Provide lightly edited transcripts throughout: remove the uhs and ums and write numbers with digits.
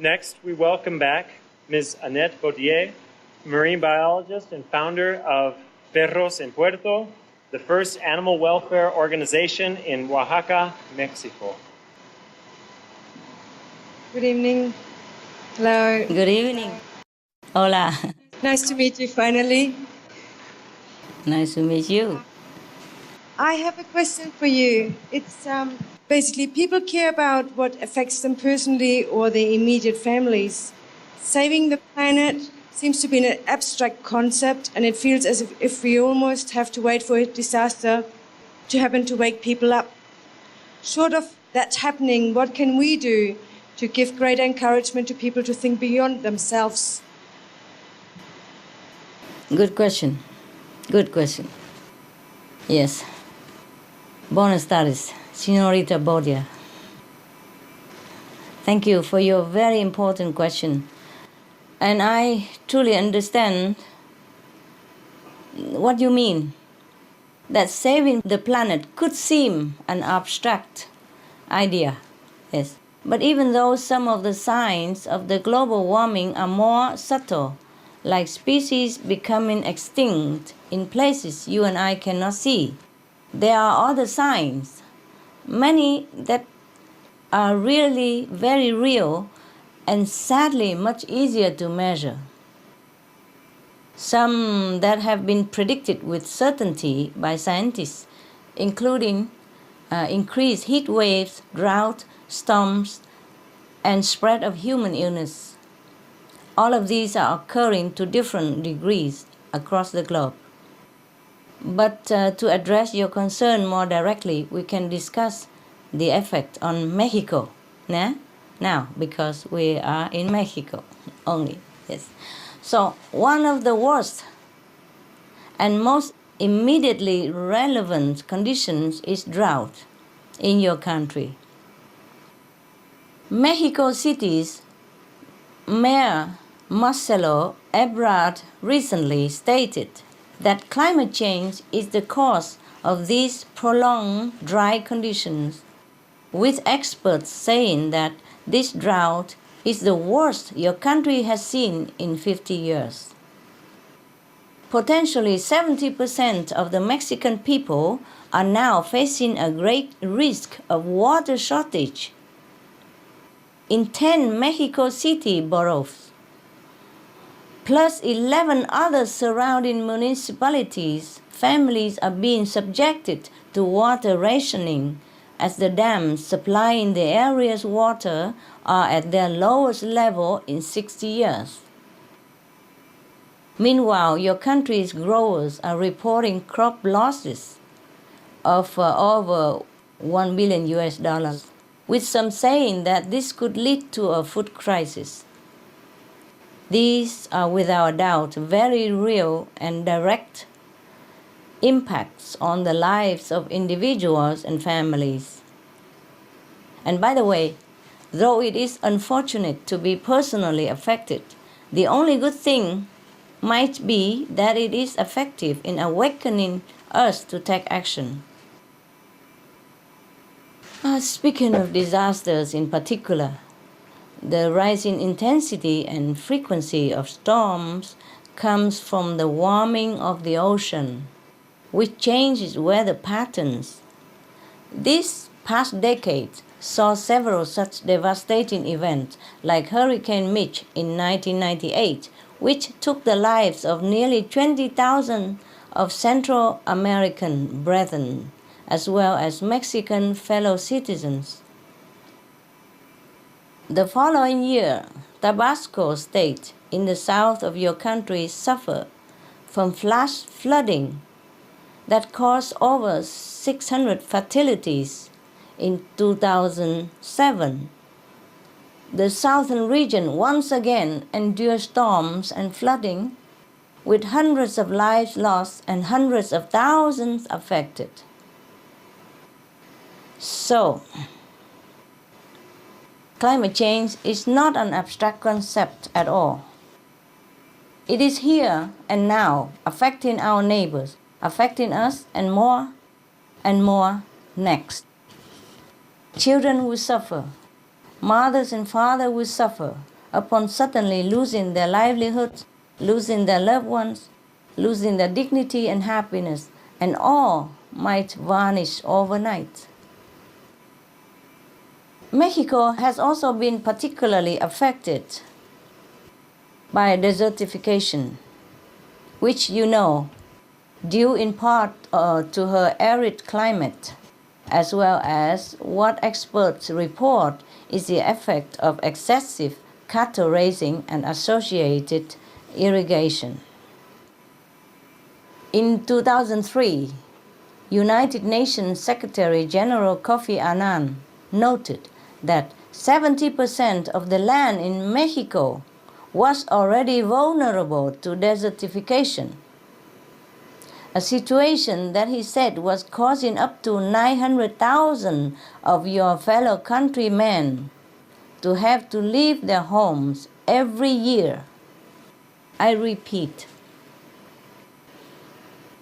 Next, we welcome back Ms. Annette Baudier, marine biologist and founder of Perros en Puerto, the first animal welfare organization in Oaxaca, Mexico. Good evening. Hello. Good evening. Hola. Nice to meet you finally. Nice to meet you. I have a question for you. It's basically people care about what affects them personally or their immediate families. Saving the planet seems to be an abstract concept, and it feels as if we almost have to wait for a disaster to happen to wake people up. Short of that happening, what can we do to give greater encouragement to people to think beyond themselves? Good question. Good question. Yes. Buenas tardes, Señorita Baudier. Thank you for your very important question. And I truly understand what you mean. That saving the planet could seem an abstract idea, yes. But even though some of the signs of the global warming are more subtle, like species becoming extinct in places you and I cannot see, there are other signs, many that are really very real and sadly much easier to measure. Some that have been predicted with certainty by scientists, including increased heat waves, drought, storms, and spread of human illness. All of these are occurring to different degrees across the globe. But to address your concern more directly, we can discuss the effect on Mexico now, because we are in Mexico only. Yes. So one of the worst and most immediately relevant conditions is drought in your country. Mexico City's Mayor Marcelo Ebrard recently stated that climate change is the cause of these prolonged dry conditions, with experts saying that this drought is the worst your country has seen in 50 years. Potentially 70% of the Mexican people are now facing a great risk of water shortage. In 10 Mexico City boroughs, plus 11 other surrounding municipalities, families are being subjected to water rationing as the dams supplying the area's water are at their lowest level in 60 years. Meanwhile, your country's growers are reporting crop losses of over $1 billion, with some saying that this could lead to a food crisis. These are without doubt very real and direct impacts on the lives of individuals and families. And by the way, though it is unfortunate to be personally affected, the only good thing might be that it is effective in awakening us to take action. Speaking of disasters in particular, the rising intensity and frequency of storms comes from the warming of the ocean, which changes weather patterns. This past decade saw several such devastating events, like Hurricane Mitch in 1998, which took the lives of nearly 20,000 of Central American brethren, as well as Mexican fellow citizens. The following year, Tabasco State in the south of your country suffered from flash flooding that caused over 600 fatalities in 2007. The southern region once again endured storms and flooding, with hundreds of lives lost and hundreds of thousands affected. So, climate change is not an abstract concept at all. It is here and now, affecting our neighbors, affecting us, and more next. Children will suffer. Mothers and fathers will suffer. upon suddenly losing their livelihoods, losing their loved ones, losing their dignity and happiness, and all might vanish overnight. Mexico has also been particularly affected by desertification, which you know, due in part to her arid climate, as well as what experts report is the effect of excessive cattle raising and associated irrigation. In 2003, United Nations Secretary General Kofi Annan noted that 70% of the land in Mexico was already vulnerable to desertification, a situation that he said was causing up to 900,000 of your fellow countrymen to have to leave their homes every year. I repeat,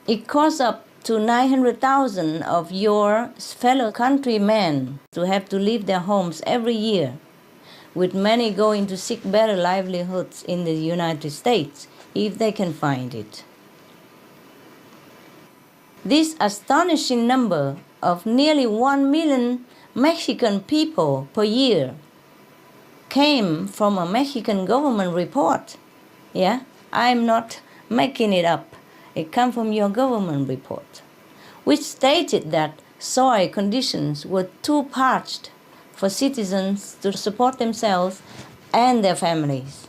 it caused up to 900,000 of your fellow countrymen to have to leave their homes every year, with many going to seek better livelihoods in the United States if they can find it. This astonishing number of nearly 1 million Mexican people per year came from a Mexican government report. Yeah, I'm not making it up. It came from your government report, which stated that soil conditions were too parched for citizens to support themselves and their families.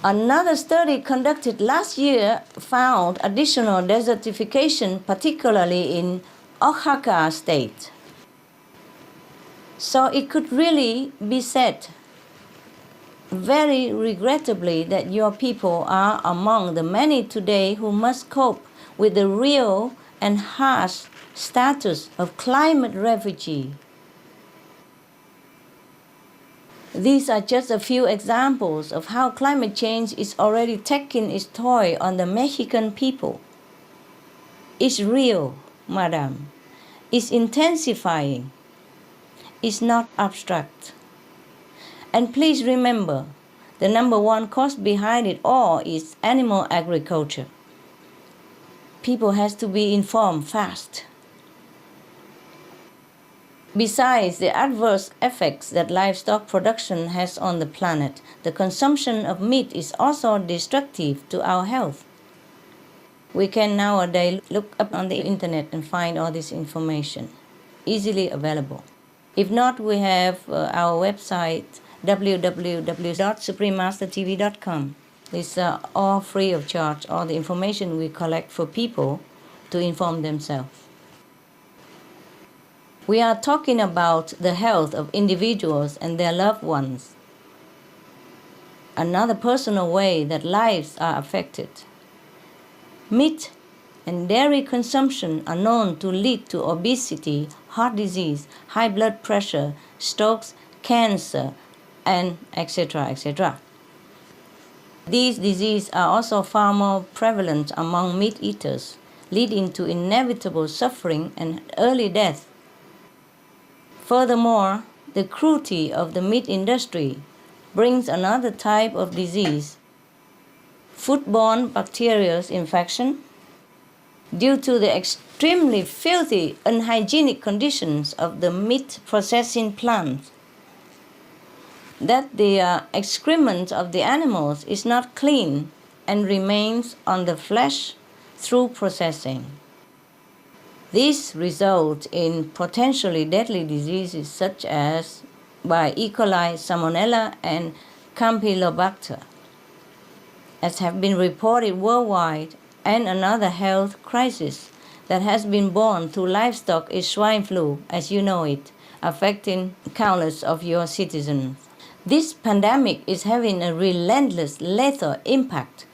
Another study conducted last year found additional desertification, particularly in Oaxaca state. So it could really be said very regrettably that your people are among the many today who must cope with the real and harsh status of climate refugee. These are just a few examples of how climate change is already taking its toll on the Mexican people. It's real, madam. It's intensifying. It's not abstract. And please remember, the number one cause behind it all is animal agriculture. People have to be informed fast. Besides the adverse effects that livestock production has on the planet, the consumption of meat is also destructive to our health. We can nowadays look up on the internet and find all this information, easily available. If not, we have our website, www.suprememastertv.com. It's all free of charge, all the information we collect for people to inform themselves. We are talking about the health of individuals and their loved ones. Another personal way that lives are affected. Meat and dairy consumption are known to lead to obesity, heart disease, high blood pressure, strokes, cancer, and etc., etc. These diseases are also far more prevalent among meat eaters, leading to inevitable suffering and early death. Furthermore, the cruelty of the meat industry brings another type of disease, foodborne bacterial infection, due to the extremely filthy, unhygienic conditions of the meat processing plants. That the excrement of the animals is not clean and remains on the flesh through processing. This results in potentially deadly diseases such as by E. coli, Salmonella, and Campylobacter, as have been reported worldwide. And another health crisis that has been born through livestock is swine flu, as you know it, affecting countless of your citizens. This pandemic is having a relentless, lethal impact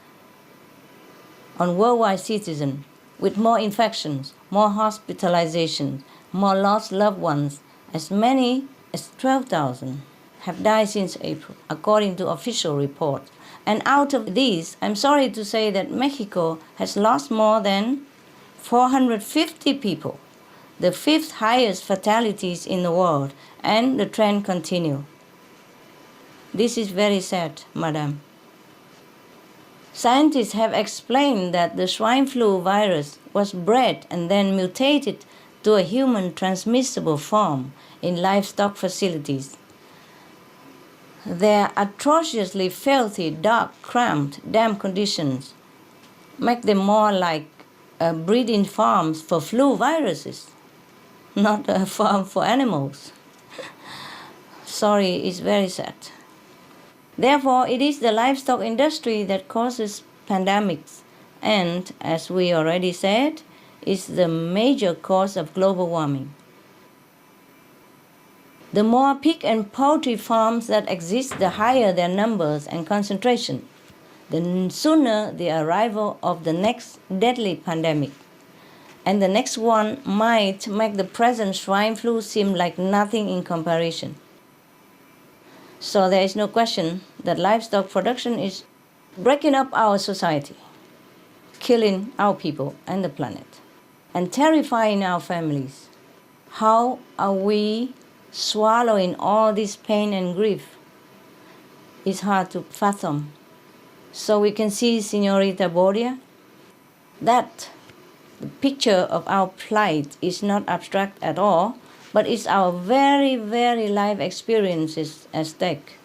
on worldwide citizens, with more infections, more hospitalizations, more lost loved ones. As many as 12,000 have died since April, according to official reports. And out of these, I'm sorry to say that Mexico has lost more than 450 people, the fifth highest fatalities in the world, and the trend continues. This is very sad, madam. Scientists have explained that the swine flu virus was bred and then mutated to a human transmissible form in livestock facilities. Their atrociously filthy, dark, cramped, damp conditions make them more like breeding farms for flu viruses, not a farm for animals. Sorry, it's very sad. Therefore, it is the livestock industry that causes pandemics and, as we already said, is the major cause of global warming. The more pig and poultry farms that exist, the higher their numbers and concentration, the sooner the arrival of the next deadly pandemic. And the next one might make the present swine flu seem like nothing in comparison. So there is no question that livestock production is breaking up our society, killing our people and the planet, and terrifying our families. How are we swallowing all this pain and grief? It's hard to fathom. So we can see, Señorita Boria, that the picture of our plight is not abstract at all, but it's our very, very life experiences at stake.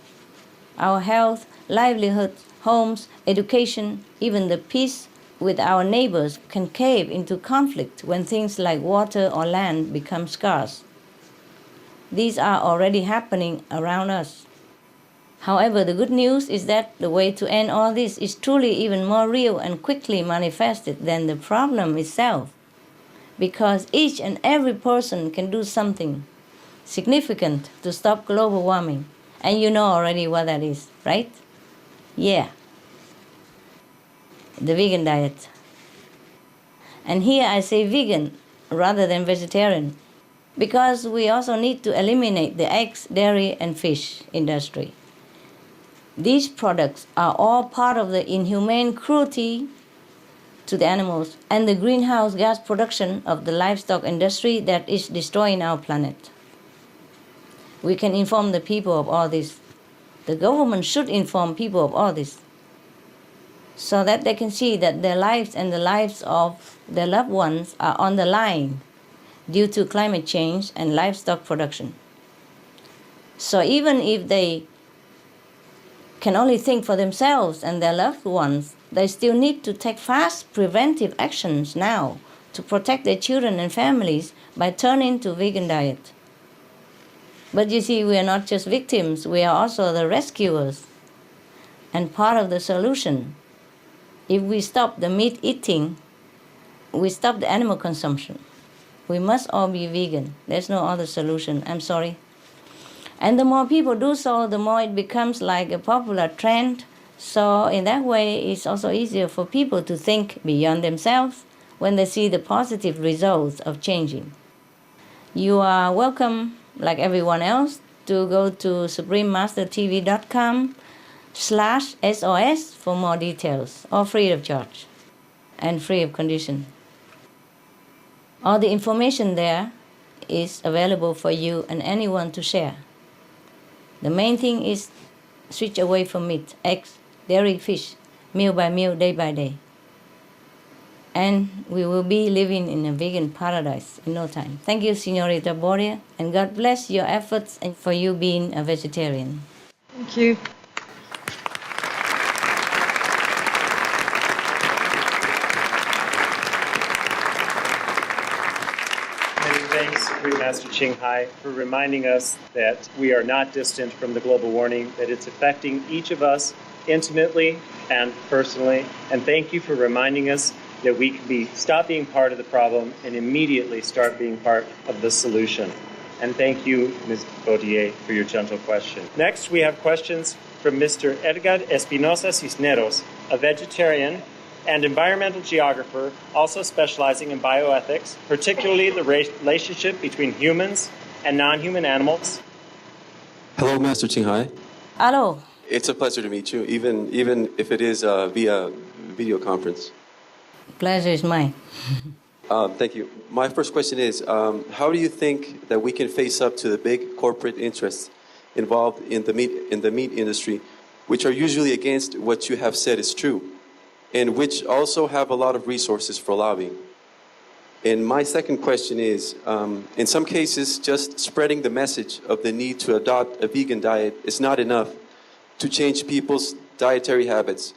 Our health, livelihood, homes, education, even the peace with our neighbors can cave into conflict when things like water or land become scarce. These are already happening around us. However, the good news is that the way to end all this is truly even more real and quickly manifested than the problem itself, because each and every person can do something significant to stop global warming. And you know already what that is, right? Yeah. The vegan diet. And here I say vegan rather than vegetarian, because we also need to eliminate the eggs, dairy, and fish industry. These products are all part of the inhumane cruelty to the animals and the greenhouse gas production of the livestock industry that is destroying our planet. We can inform the people of all this. The government should inform people of all this, so that they can see that their lives and the lives of their loved ones are on the line due to climate change and livestock production. So even if they can only think for themselves and their loved ones, they still need to take fast preventive actions now to protect their children and families by turning to vegan diet. But you see, we are not just victims, we are also the rescuers and part of the solution. If we stop the meat eating, we stop the animal consumption. We must all be vegan. There's no other solution. I'm sorry. And the more people do so, the more it becomes like a popular trend. So in that way, it's also easier for people to think beyond themselves when they see the positive results of changing. You are welcome, like everyone else, to go to suprememastertv.com/SOS for more details, all free of charge and free of condition. All the information there is available for you and anyone to share. The main thing is switch away from meat, eggs, dairy, fish, meal by meal, day by day. And we will be living in a vegan paradise in no time. Thank you, Señorita Boria, and God bless your efforts and for you being a vegetarian. Thank you. Many thanks, Supreme Master Ching Hai, for reminding us that we are not distant from the global warming, that it's affecting each of us intimately and personally. And thank you for reminding us that we can stop being part of the problem and immediately start being part of the solution. And thank you, Ms. Baudier, for your gentle question. Next, we have questions from Mr. Edgar Espinosa Cisneros, a vegetarian and environmental geographer, also specializing in bioethics, particularly the relationship between humans and non-human animals. Hello, Master Ching Hai. Hello. It's a pleasure to meet you, even if it is via video conference. Pleasure is mine. Thank you. My first question is, how do you think that we can face up to the big corporate interests involved in the meat industry, which are usually against what you have said is true, and which also have a lot of resources for lobbying. And my second question is, in some cases, just spreading the message of the need to adopt a vegan diet is not enough to change people's dietary habits.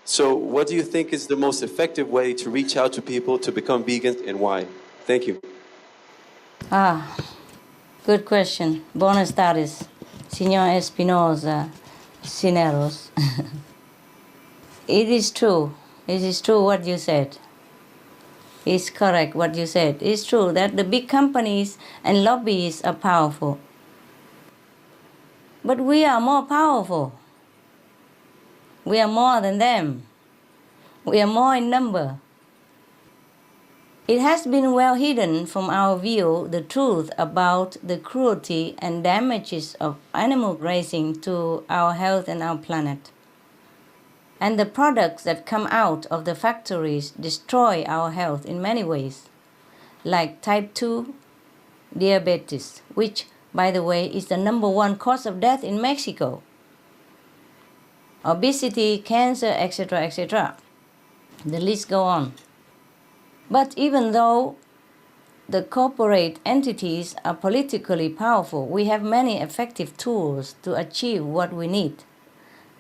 So what do you think is the most effective way to reach out to people to become vegans, and why? Thank you. Good question. Buenas tardes, Señor Espinosa Cineros. It is true. It is true what you said. It's correct what you said. It's true that the big companies and lobbyists are powerful. But we are more powerful. We are more than them. We are more in number. It has been well hidden from our view the truth about the cruelty and damages of animal raising to our health and our planet. And the products that come out of the factories destroy our health in many ways, like type 2 diabetes, which, by the way, is the number 1 cause of death in Mexico, obesity, cancer, etc., etc. The list goes on. But even though the corporate entities are politically powerful, we have many effective tools to achieve what we need.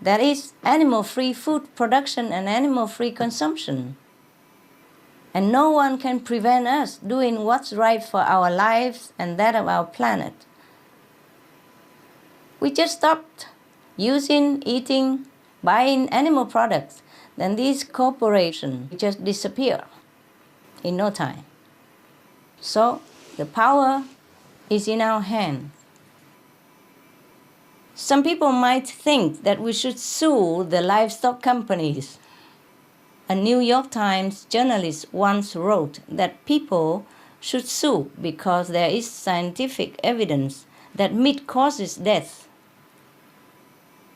That is animal-free food production and animal-free consumption. And no one can prevent us doing what's right for our lives and that of our planet. We just stopped using, eating, buying animal products, then these corporations just disappear in no time. So the power is in our hands. Some people might think that we should sue the livestock companies. A New York Times journalist once wrote that people should sue because there is scientific evidence that meat causes death.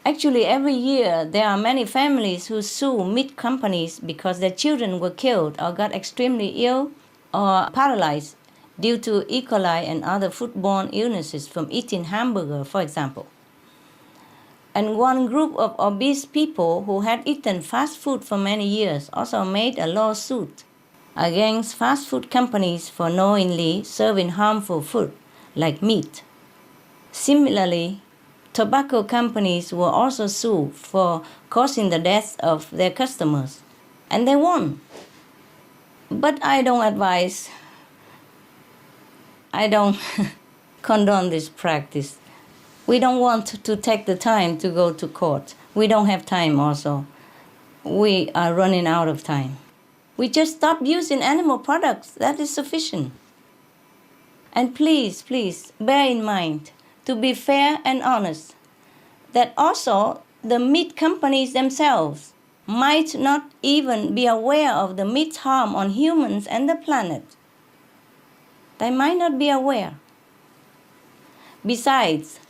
Actually, every year there are many families who sue meat companies because their children were killed or got extremely ill or paralyzed due to E. coli and other foodborne illnesses from eating hamburger, for example. And one group of obese people who had eaten fast food for many years also made a lawsuit against fast food companies for knowingly serving harmful food like meat. Similarly, tobacco companies were also sued for causing the death of their customers, and they won. But I don't condone this practice. We don't want to take the time to go to court. We don't have time also. We are running out of time. We just stop using animal products. That is sufficient. And please, please, bear in mind, to be fair and honest, that also the meat companies themselves might not even be aware of the meat's harm on humans and the planet. They might not be aware. Besides,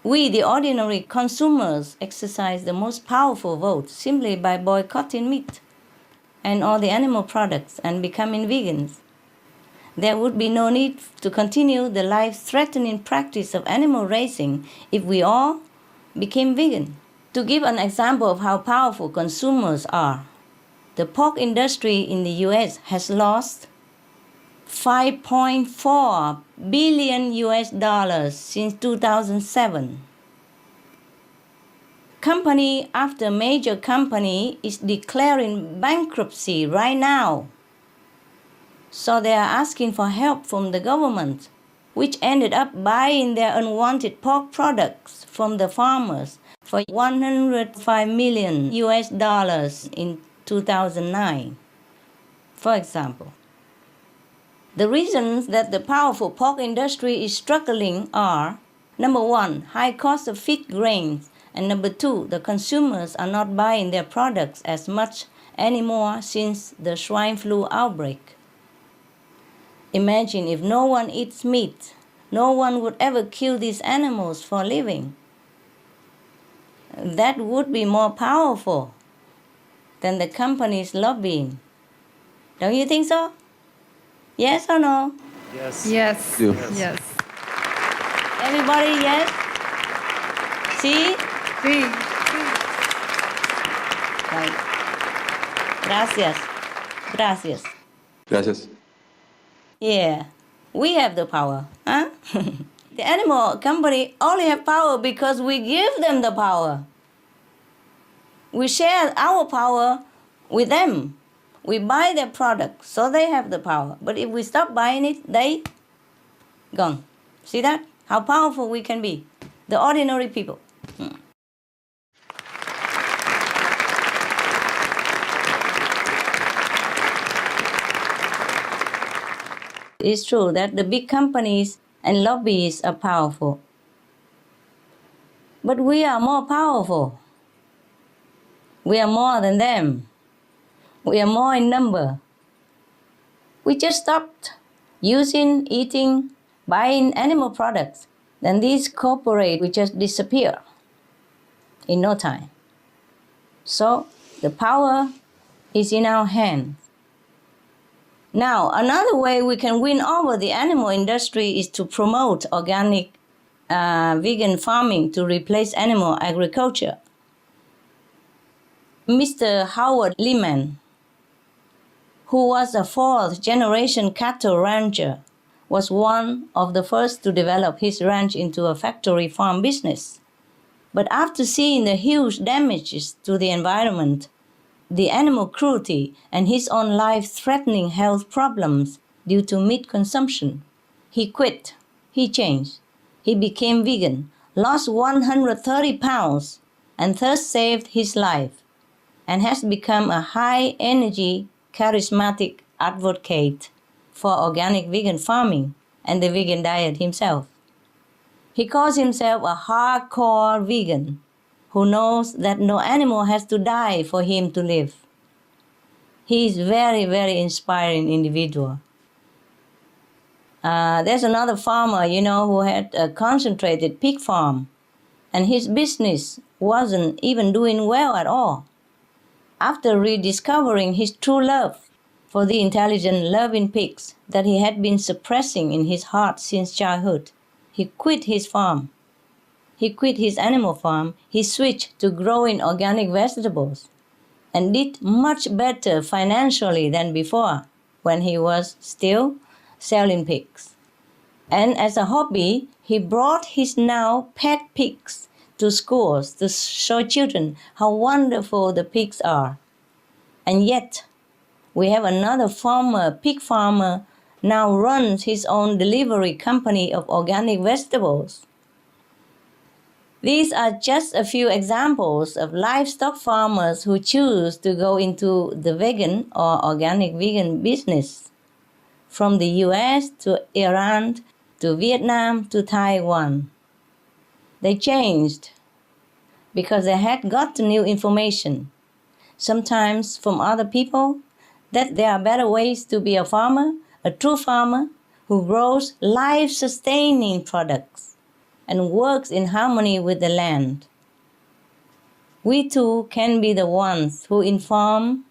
we, the ordinary consumers, exercise the most powerful vote simply by boycotting meat and all the animal products and becoming vegans. There would be no need to continue the life-threatening practice of animal raising if we all became vegan. To give an example of how powerful consumers are, the pork industry in the US has lost $5.4 billion since 2007. Company after major company is declaring bankruptcy right now. So they are asking for help from the government, which ended up buying their unwanted pork products from the farmers for $105 million in 2009, for example. The reasons that the powerful pork industry is struggling are, number 1, high cost of feed grains, and number 2, the consumers are not buying their products as much anymore since the swine flu outbreak. Imagine if no one eats meat, no one would ever kill these animals for a living. That would be more powerful than the companies lobbying. Don't you think so? Yes or no? Yes. Yes. Yes. Yes. Everybody, yes? See? Sí. Right. Gracias. Gracias. Gracias. Yeah, we have the power, huh? The animal company only have power because we give them the power. We share our power with them. We buy their product, so they have the power. But if we stop buying it, they gone. See that? How powerful we can be. The ordinary people. It's true that the big companies and lobbies are powerful. But we are more powerful. We are more than them. We are more in number. We just stopped using, eating, buying animal products. Then these corporates will just disappear in no time. So the power is in our hands. Now, another way we can win over the animal industry is to promote organic vegan farming to replace animal agriculture. Mr. Howard Lehman, who was a fourth-generation cattle rancher, was one of the first to develop his ranch into a factory farm business. But after seeing the huge damages to the environment, the animal cruelty, and his own life-threatening health problems due to meat consumption, he quit. He changed. He became vegan, lost 130 pounds, and thus saved his life, and has become a high-energy, charismatic advocate for organic vegan farming and the vegan diet himself. He calls himself a hardcore vegan who knows that no animal has to die for him to live. He is very, very inspiring individual. There's another farmer, who had a concentrated pig farm, and his business wasn't even doing well at all. After rediscovering his true love for the intelligent, loving pigs that he had been suppressing in his heart since childhood, he quit his farm. He quit his animal farm. He switched to growing organic vegetables and did much better financially than before when he was still selling pigs. And as a hobby, he brought his now pet pigs to schools to show children how wonderful the pigs are. And yet, we have another pig farmer, now runs his own delivery company of organic vegetables. These are just a few examples of livestock farmers who choose to go into the vegan or organic vegan business, from the US to Iran to Vietnam to Taiwan. They changed because they had got new information, sometimes from other people, that there are better ways to be a farmer, a true farmer who grows life-sustaining products and works in harmony with the land. We too can be the ones who inform,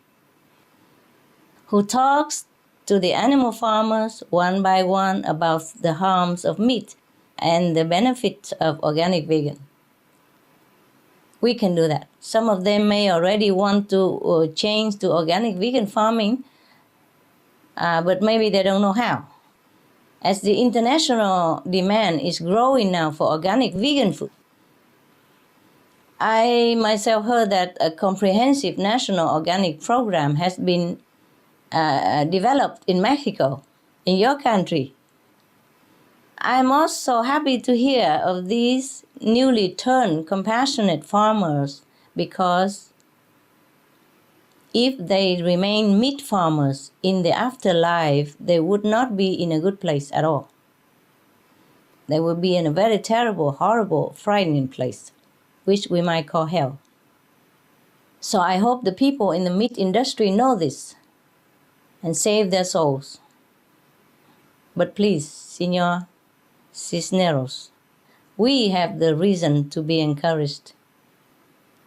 who talks to the animal farmers one by one about the harms of meat and the benefits of organic vegan. We can do that. Some of them may already want to change to organic vegan farming, but maybe they don't know how. As the international demand is growing now for organic vegan food, I myself heard that a comprehensive national organic program has been developed in Mexico, in your country. I'm also happy to hear of these newly turned compassionate farmers, because if they remain meat farmers in the afterlife, they would not be in a good place at all. They would be in a very terrible, horrible, frightening place, which we might call hell. So I hope the people in the meat industry know this and save their souls. But please, Señor Cisneros, we have the reason to be encouraged.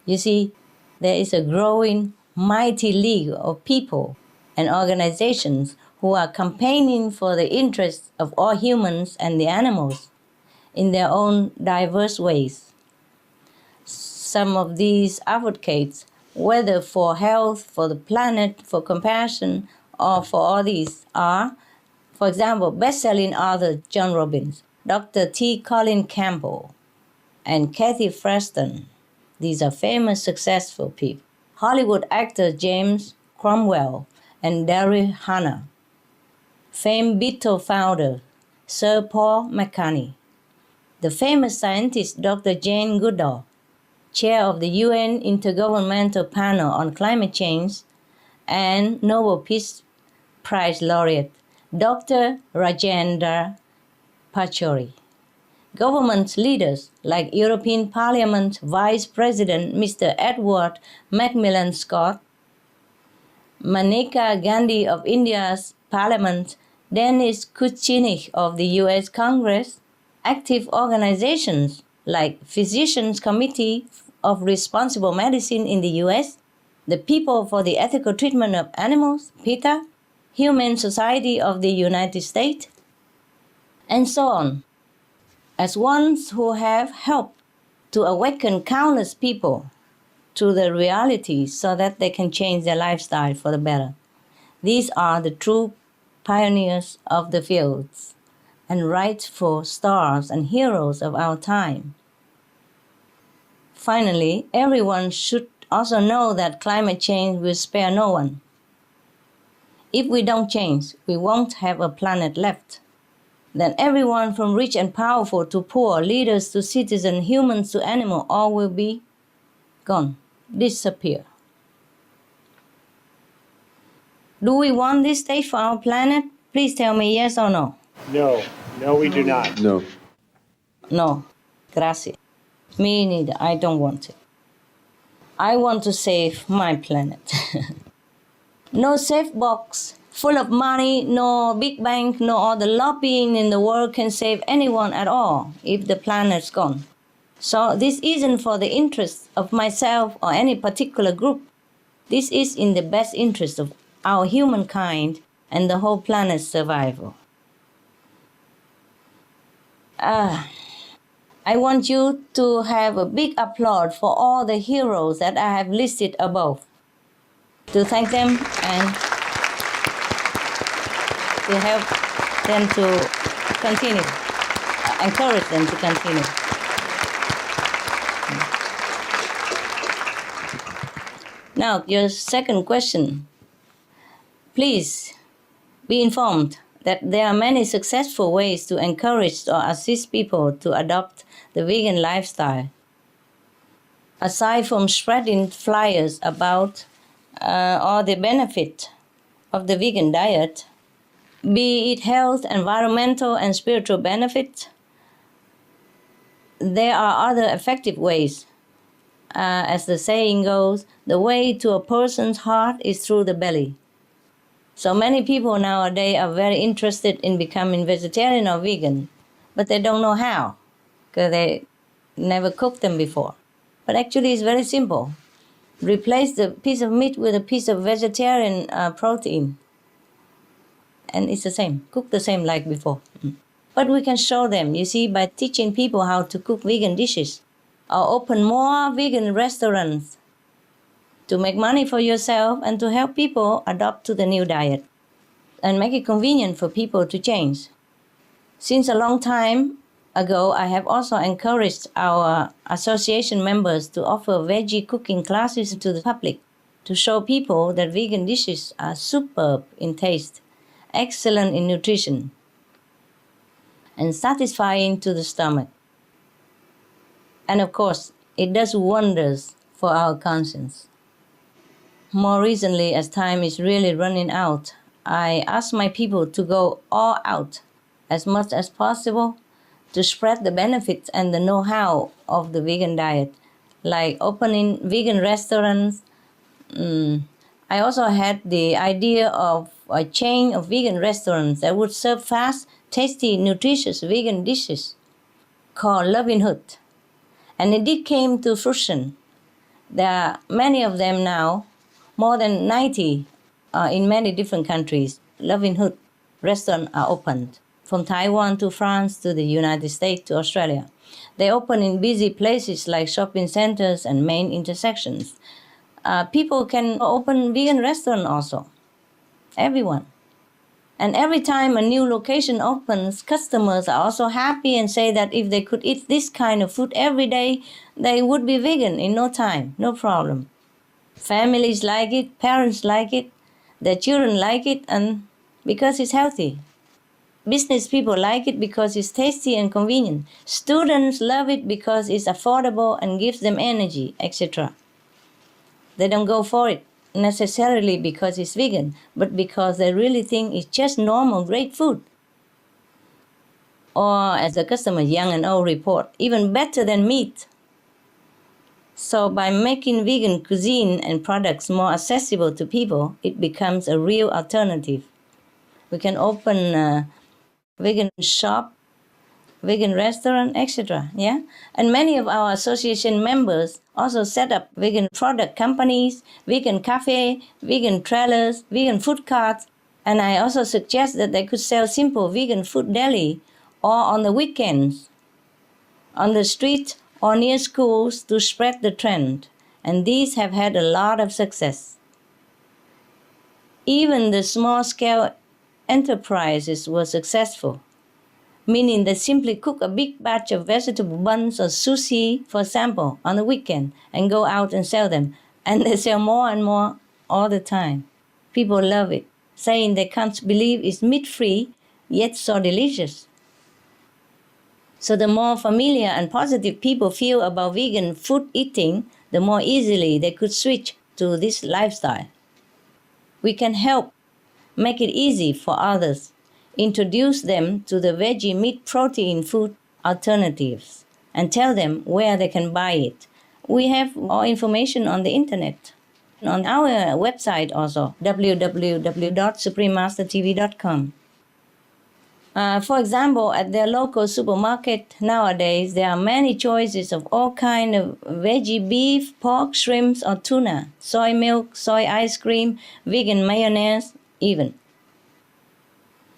You see, there is a growing, mighty league of people and organizations who are campaigning for the interests of all humans and the animals in their own diverse ways. some of these advocates, whether for health, for the planet, for compassion, or for all these, are, for example, best-selling author John Robbins, Dr. T. Colin Campbell, and Kathy Preston. These are famous, successful people. Hollywood actor James Cromwell and Daryl Hannah. Famed Beatle founder Sir Paul McCartney. The famous scientist Dr. Jane Goodall, chair of the UN Intergovernmental Panel on Climate Change, and Nobel Peace Prize laureate Dr. Rajendra Pachauri. Government leaders like European Parliament Vice President Mr. Edward Macmillan Scott, Maneka Gandhi of India's Parliament, Dennis Kucinich of the US Congress, active organizations like Physicians Committee of Responsible Medicine in the US, the People for the Ethical Treatment of Animals, PETA, Humane Society of the United States, and so on, as ones who have helped to awaken countless people to the reality so that they can change their lifestyle for the better. These are the true pioneers of the fields and rightful stars and heroes of our time. Finally, everyone should also know that climate change will spare no one. If we don't change, we won't have a planet left. Then everyone from rich and powerful to poor, leaders to citizen, humans to animal, all will be gone, disappear. Do we want this state for our planet? Please tell me yes or no. No. No, we do not. No. No. Gracias. Me neither. I don't want it. I want to save my planet. No safe box full of money, no big bank, no all the lobbying in the world can save anyone at all if the planet's gone. So this isn't for the interest of myself or any particular group. This is in the best interest of our humankind and the whole planet's survival. I want you to have a big applause for all the heroes that I have listed above, to thank them and to help them to continue, encourage them to continue. Now, your second question. Please be informed that there are many successful ways to encourage or assist people to adopt the vegan lifestyle. Aside from spreading flyers about all the benefit of the vegan diet, be it health, environmental, and spiritual benefits, there are other effective ways. As the saying goes, the way to a person's heart is through the belly. So many people nowadays are very interested in becoming vegetarian or vegan, but they don't know how, because they never cooked them before. But actually it's very simple. Replace the piece of meat with a piece of vegetarian protein. And it's the same, cook the same like before. But we can show them, you see, by teaching people how to cook vegan dishes, or open more vegan restaurants to make money for yourself and to help people adopt to the new diet and make it convenient for people to change. Since a long time ago, I have also encouraged our association members to offer veggie cooking classes to the public to show people that vegan dishes are superb in taste, excellent in nutrition, and satisfying to the stomach. And of course, it does wonders for our conscience. More recently, as time is really running out, I ask my people to go all out as much as possible to spread the benefits and the know-how of the vegan diet, like opening vegan restaurants. I also had the idea of a chain of vegan restaurants that would serve fast, tasty, nutritious vegan dishes called Loving Hood. And it did came to fruition. There are many of them now, more than 90 in many different countries. Loving Hood restaurants are opened, from Taiwan to France to the United States to Australia. They open in busy places like shopping centers and main intersections. People can open vegan restaurant also. Everyone. And every time a new location opens, customers are also happy and say that if they could eat this kind of food every day, they would be vegan in no time, no problem. Families like it, parents like it, their children like it, and because it's healthy. Business people like it because it's tasty and convenient. Students love it because it's affordable and gives them energy, etc. They don't go for it necessarily because it's vegan, but because they really think it's just normal, great food. Or, as the customer young and old report, even better than meat. So by making vegan cuisine and products more accessible to people, it becomes a real alternative. We can open a vegan shop, vegan restaurant, etc. Yeah, and many of our association members also set up vegan product companies, vegan cafe, vegan trailers, vegan food carts, and I also suggest that they could sell simple vegan food daily or on the weekends, on the street or near schools to spread the trend, and these have had a lot of success. Even the small-scale enterprises were successful, meaning they simply cook a big batch of vegetable buns or sushi, for example, on the weekend and go out and sell them. And they sell more and more all the time. People love it, saying they can't believe it's meat-free, yet so delicious. So the more familiar and positive people feel about vegan food eating, the more easily they could switch to this lifestyle. We can help make it easy for others, introduce them to the veggie meat protein food alternatives, and tell them where they can buy it. We have more information on the internet, on our website also, www.suprememastertv.com. For example, at their local supermarket nowadays, there are many choices of all kinds of veggie beef, pork, shrimps, or tuna, soy milk, soy ice cream, vegan mayonnaise, even.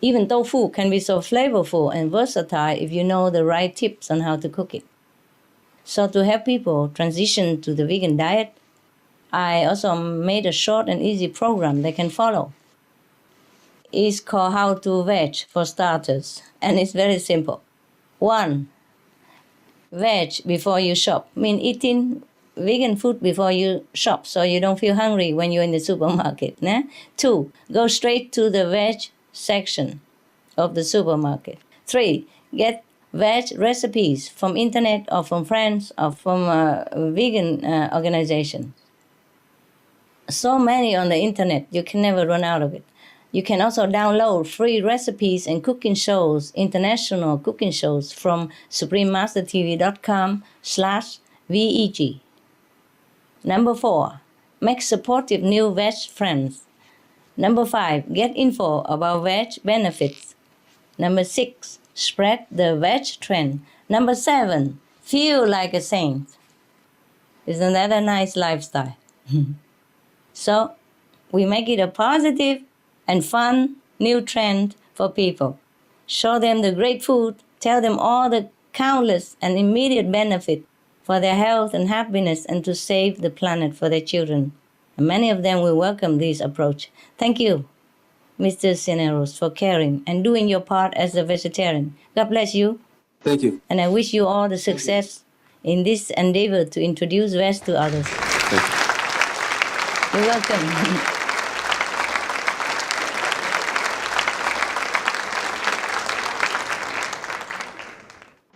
Even tofu can be so flavorful and versatile if you know the right tips on how to cook it. So to help people transition to the vegan diet, I also made a short and easy program they can follow. It's called How to Veg for Starters, and it's very simple. 1. Veg before you shop, mean eating vegan food before you shop so you don't feel hungry when you're in the supermarket. 2. Go straight to the veg section of the supermarket. 3. Get veg recipes from internet or from friends or from a vegan organization. So many on the internet, you can never run out of it. You can also download free recipes and cooking shows, international cooking shows from suprememastertv.com/VEG. Number 4, make supportive new veg friends. Number 5, get info about veg benefits. Number 6, spread the veg trend. Number 7, feel like a saint. Isn't that a nice lifestyle? So we make it a positive and fun new trend for people. Show them the great food, tell them all the countless and immediate benefit for their health and happiness and to save the planet for their children. And many of them will welcome this approach. Thank you, Mr. Cineros, for caring and doing your part as a vegetarian. God bless you. Thank you. And I wish you all the success in this endeavor to introduce veg to others. Thank you. You're welcome.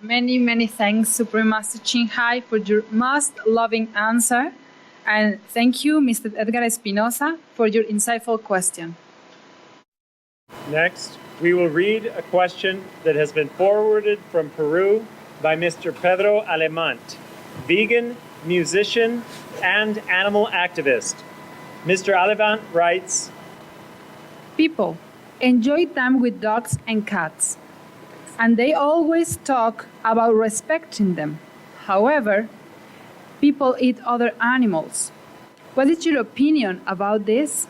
Many thanks, Supreme Master Ching Hai, for your most loving answer. And thank you, Mr. Edgar Espinosa, for your insightful question. Next, we will read a question that has been forwarded from Peru by Mr. Pedro Alemant, vegan, musician, and animal activist. Mr. Alemant writes, People enjoy time with dogs and cats, and they always talk about respecting them. However, people eat other animals. What is your opinion about this?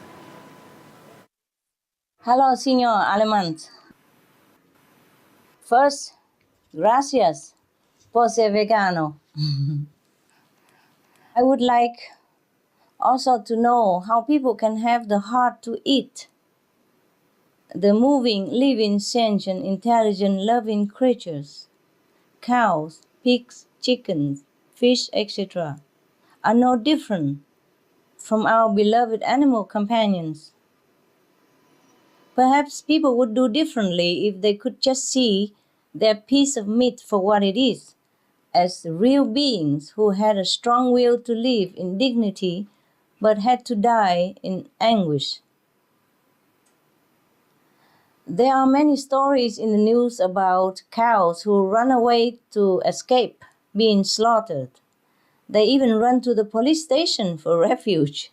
Hello, Señor Alemant. First, gracias por ser vegano. I would like also to know how people can have the heart to eat the moving, living, sentient, intelligent, loving creatures. Cows, pigs, chickens, fish, etc. are no different from our beloved animal companions. Perhaps people would do differently if they could just see their piece of meat for what it is, as real beings who had a strong will to live in dignity but had to die in anguish. There are many stories in the news about cows who run away to escape being slaughtered. They even run to the police station for refuge.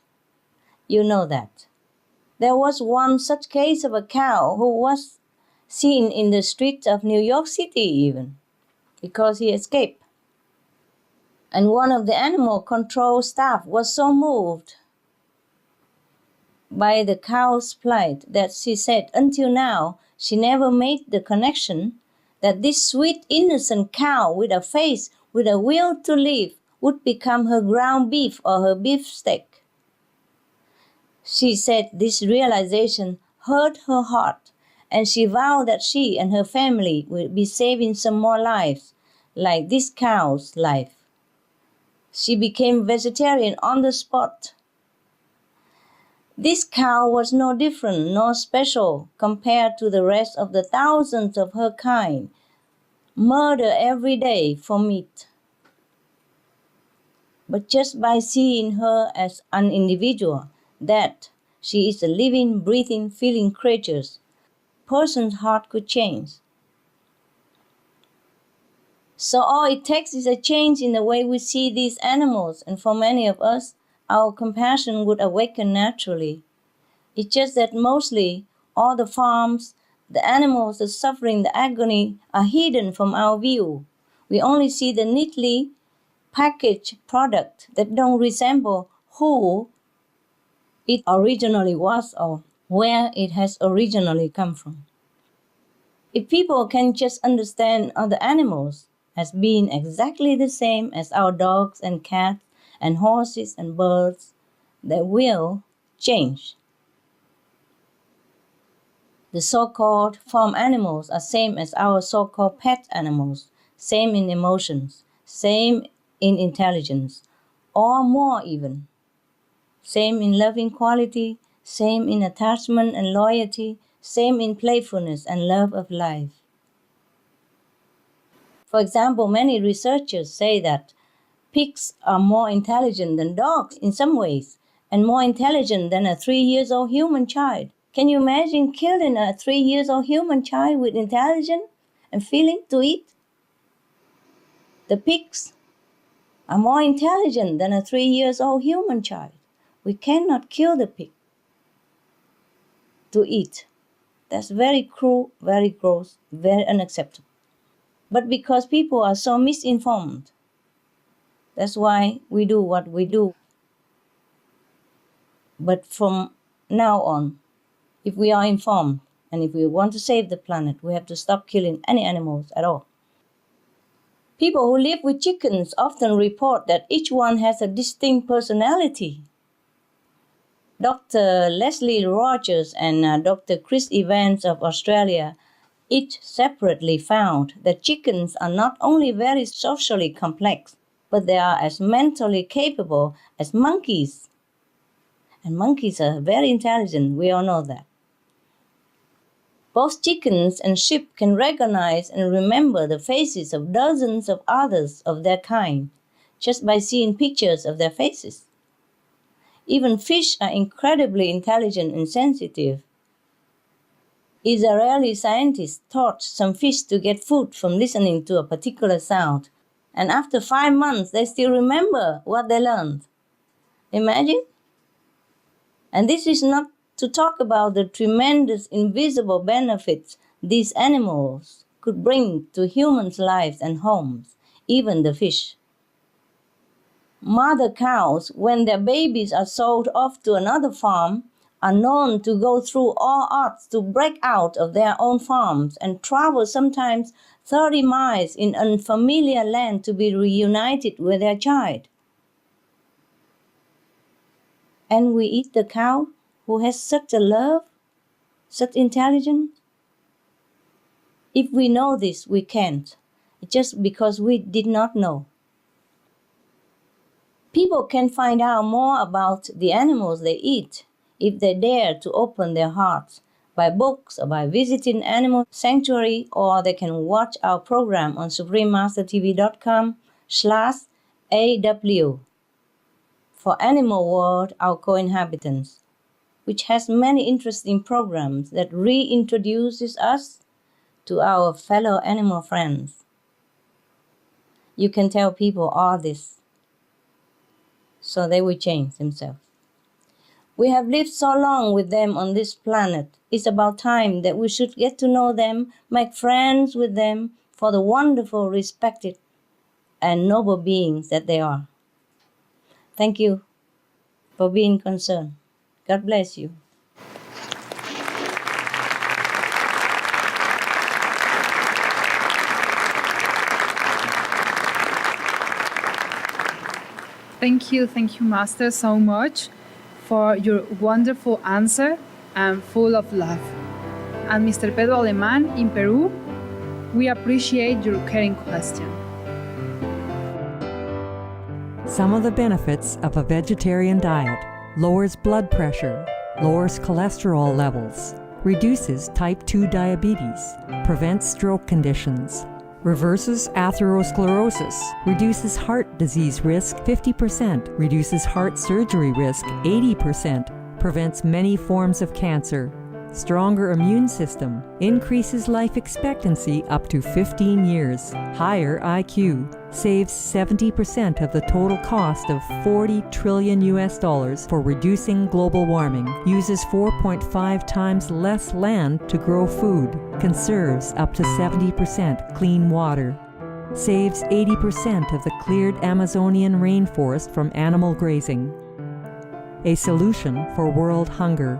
You know that. There was one such case of a cow who was seen in the streets of New York City even, because he escaped. And one of the animal control staff was so moved by the cow's plight that she said until now she never made the connection that this sweet innocent cow with a face, with a will to live, would become her ground beef or her beefsteak. She said this realization hurt her heart, and she vowed that she and her family would be saving some more lives, like this cow's life. She became vegetarian on the spot. This cow was no different nor special compared to the rest of the thousands of her kind, murdered every day for meat. But just by seeing her as an individual, that she is a living, breathing, feeling creature, person's heart could change. So all it takes is a change in the way we see these animals, and for many of us, our compassion would awaken naturally. It's just that mostly all the farms, the animals, the suffering, the agony are hidden from our view. We only see the neatly packaged product that don't resemble who it originally was or where it has originally come from. If people can just understand other animals as being exactly the same as our dogs and cats and horses and birds, they will change. The so-called farm animals are same as our so-called pet animals, same in emotions, same in intelligence, or more even. Same in loving quality, same in attachment and loyalty, same in playfulness and love of life. For example, many researchers say that pigs are more intelligent than dogs in some ways, and more intelligent than a 3-year-old human child. Can you imagine killing a 3-year-old human child with intelligence and feeling to eat? The pigs are more intelligent than a 3-year-old human child. We cannot kill the pig to eat. That's very cruel, very gross, very unacceptable. But because people are so misinformed, that's why we do what we do. But from now on, if we are informed and if we want to save the planet, we have to stop killing any animals at all. People who live with chickens often report that each one has a distinct personality. Dr. Leslie Rogers and Dr. Chris Evans of Australia each separately found that chickens are not only very socially complex, but they are as mentally capable as monkeys. And monkeys are very intelligent, we all know that. Both chickens and sheep can recognize and remember the faces of dozens of others of their kind, just by seeing pictures of their faces. Even fish are incredibly intelligent and sensitive. Israeli scientists taught some fish to get food from listening to a particular sound, and after 5 months they still remember what they learned. Imagine? And this is not to talk about the tremendous invisible benefits these animals could bring to humans' lives and homes, even the fish. Mother cows, when their babies are sold off to another farm, are known to go through all odds to break out of their own farms and travel sometimes 30 miles in unfamiliar land to be reunited with their child. And we eat the cow who has such a love, such intelligence. If we know this, we can't, just because we did not know. People can find out more about the animals they eat if they dare to open their hearts by books or by visiting Animal Sanctuary, or they can watch our program on suprememastertv.com/AW for Animal World, Our Co-Inhabitants, which has many interesting programs that reintroduces us to our fellow animal friends. You can tell people all this, so they will change themselves. We have lived so long with them on this planet. It's about time that we should get to know them, make friends with them for the wonderful, respected, and noble beings that they are. Thank you for being concerned. God bless you. Thank you, Master, so much for your wonderful answer and full of love. And Mr. Pedro Alemán in Peru, we appreciate your caring question. Some of the benefits of a vegetarian diet: lowers blood pressure, lowers cholesterol levels, reduces type 2 diabetes, prevents stroke conditions, reverses atherosclerosis, reduces heart disease risk 50%, reduces heart surgery risk 80%, prevents many forms of cancer, stronger immune system, increases life expectancy up to 15 years, higher IQ, saves 70% of the total cost of $40 trillion for reducing global warming, uses 4.5 times less land to grow food, conserves up to 70% clean water, saves 80% of the cleared Amazonian rainforest from animal grazing, a solution for world hunger.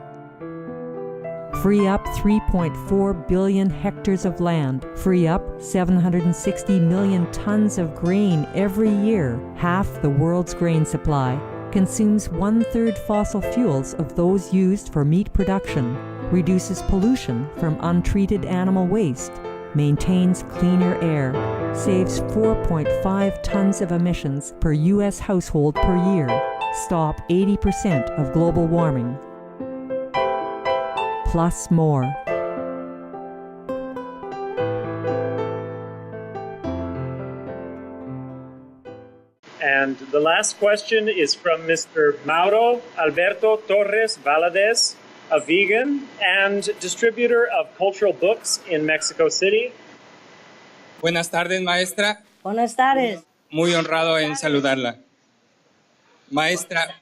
Free up 3.4 billion hectares of land, free up 760 million tons of grain every year, half the world's grain supply, consumes 1/3 fossil fuels of those used for meat production, reduces pollution from untreated animal waste, maintains cleaner air, saves 4.5 tons of emissions per U.S. household per year, stop 80% of global warming, plus more. And the last question is from Mr. Mauro Alberto Torres Valadez, a vegan and distributor of cultural books in Mexico City. Buenas tardes, maestra. Buenas tardes. Muy honrado en saludarla. Maestra,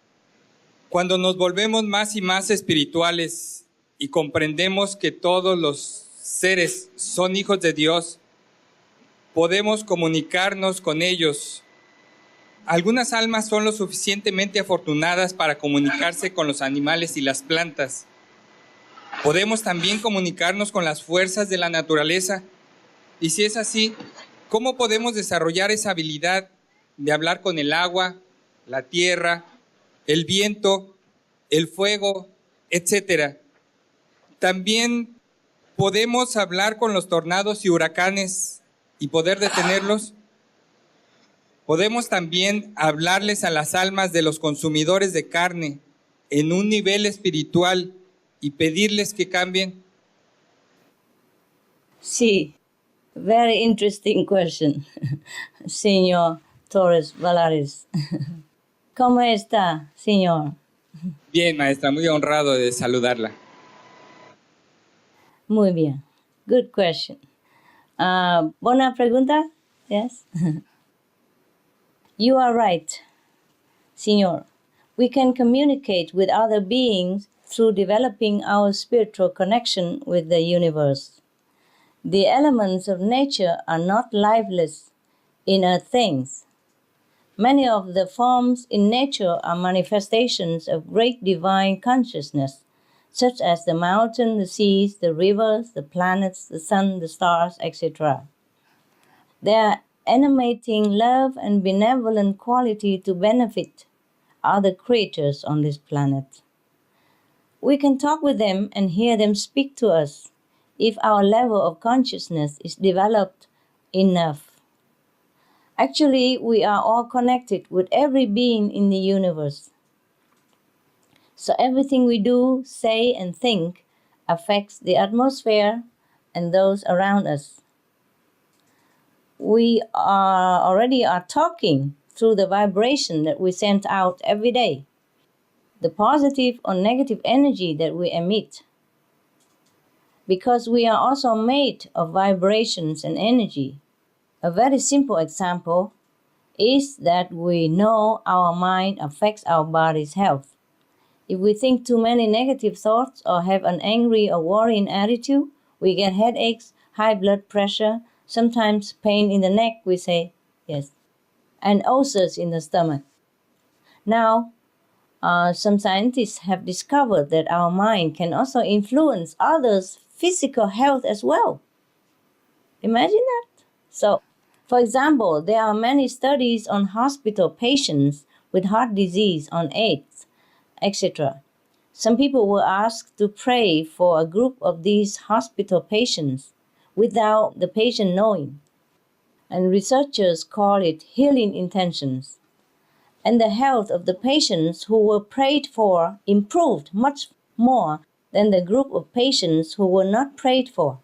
cuando nos volvemos más y más espirituales y comprendemos que todos los seres son hijos de Dios, podemos comunicarnos con ellos. Algunas almas son lo suficientemente afortunadas para comunicarse con los animales y las plantas. Podemos también comunicarnos con las fuerzas de la naturaleza. Y si es así, ¿cómo podemos desarrollar esa habilidad de hablar con el agua, la tierra, el viento, el fuego, etcétera? También podemos hablar con los tornados y huracanes y poder detenerlos. Podemos también hablarles a las almas de los consumidores de carne en un nivel espiritual y pedirles que cambien. Sí, very interesting question, señor Torres Valares. ¿Cómo está, señor? Bien, maestra, muy honrado de saludarla. Muy bien. Good question. Buena pregunta? Yes. You are right, Señor. We can communicate with other beings through developing our spiritual connection with the universe. The elements of nature are not lifeless, inert things. Many of the forms in nature are manifestations of great divine consciousness, such as the mountain, the seas, the rivers, the planets, the sun, the stars, etc. Their animating love and benevolent quality to benefit other creatures on this planet. We can talk with them and hear them speak to us if our level of consciousness is developed enough. Actually, we are all connected with every being in the universe. So everything we do, say, and think affects the atmosphere and those around us. We already are talking through the vibration that we send out every day, the positive or negative energy that we emit. Because we are also made of vibrations and energy. A very simple example is that we know our mind affects our body's health. If we think too many negative thoughts or have an angry or worrying attitude, we get headaches, high blood pressure, sometimes pain in the neck, we say, yes, and ulcers in the stomach. Now, some scientists have discovered that our mind can also influence others' physical health as well. Imagine that. So, for example, there are many studies on hospital patients with heart disease, on AIDS, etc. Some people were asked to pray for a group of these hospital patients without the patient knowing, and researchers call it healing intentions. And the health of the patients who were prayed for improved much more than the group of patients who were not prayed for.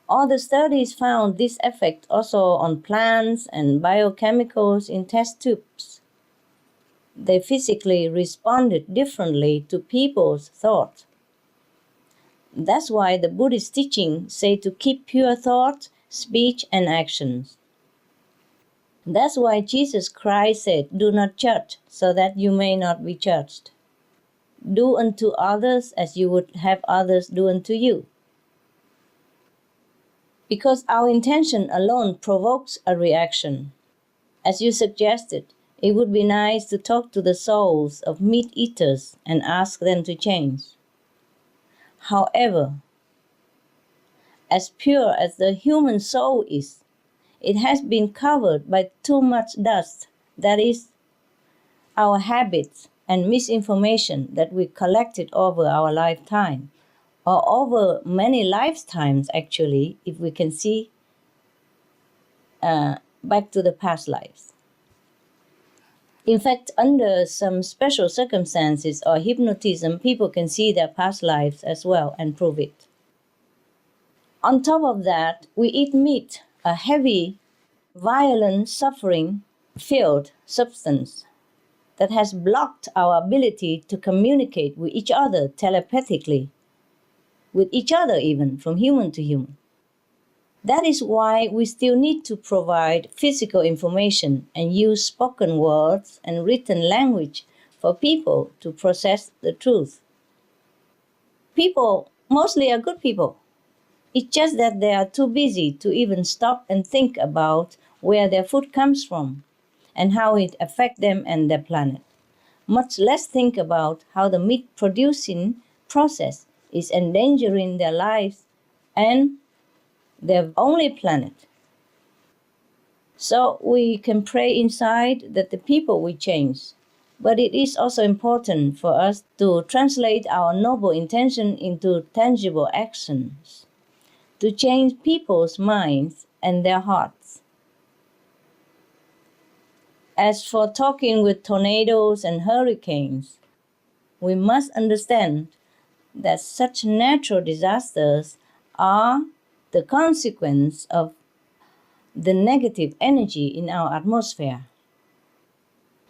All the studies found this effect also on plants and biochemicals in test tubes. They physically responded differently to people's thoughts. That's why the Buddhist teachings say to keep pure thought, speech, and actions. That's why Jesus Christ said, "Do not judge, so that you may not be judged. Do unto others as you would have others do unto you." Because our intention alone provokes a reaction. As you suggested, it would be nice to talk to the souls of meat eaters and ask them to change. However, as pure as the human soul is, it has been covered by too much dust, that is, our habits and misinformation that we collected over our lifetime, or over many lifetimes actually, if we can see back to the past lives. In fact, under some special circumstances or hypnotism, people can see their past lives as well and prove it. On top of that, we eat meat, a heavy, violent, suffering-filled substance that has blocked our ability to communicate with each other telepathically, with each other even, from human to human. That is why we still need to provide physical information and use spoken words and written language for people to process the truth. People mostly are good people. It's just that they are too busy to even stop and think about where their food comes from and how it affects them and their planet. Much less think about how the meat producing process is endangering their lives and their only planet. So we can pray inside that the people will change. But it is also important for us to translate our noble intention into tangible actions, to change people's minds and their hearts. As for talking with tornadoes and hurricanes, we must understand that such natural disasters are the consequence of the negative energy in our atmosphere.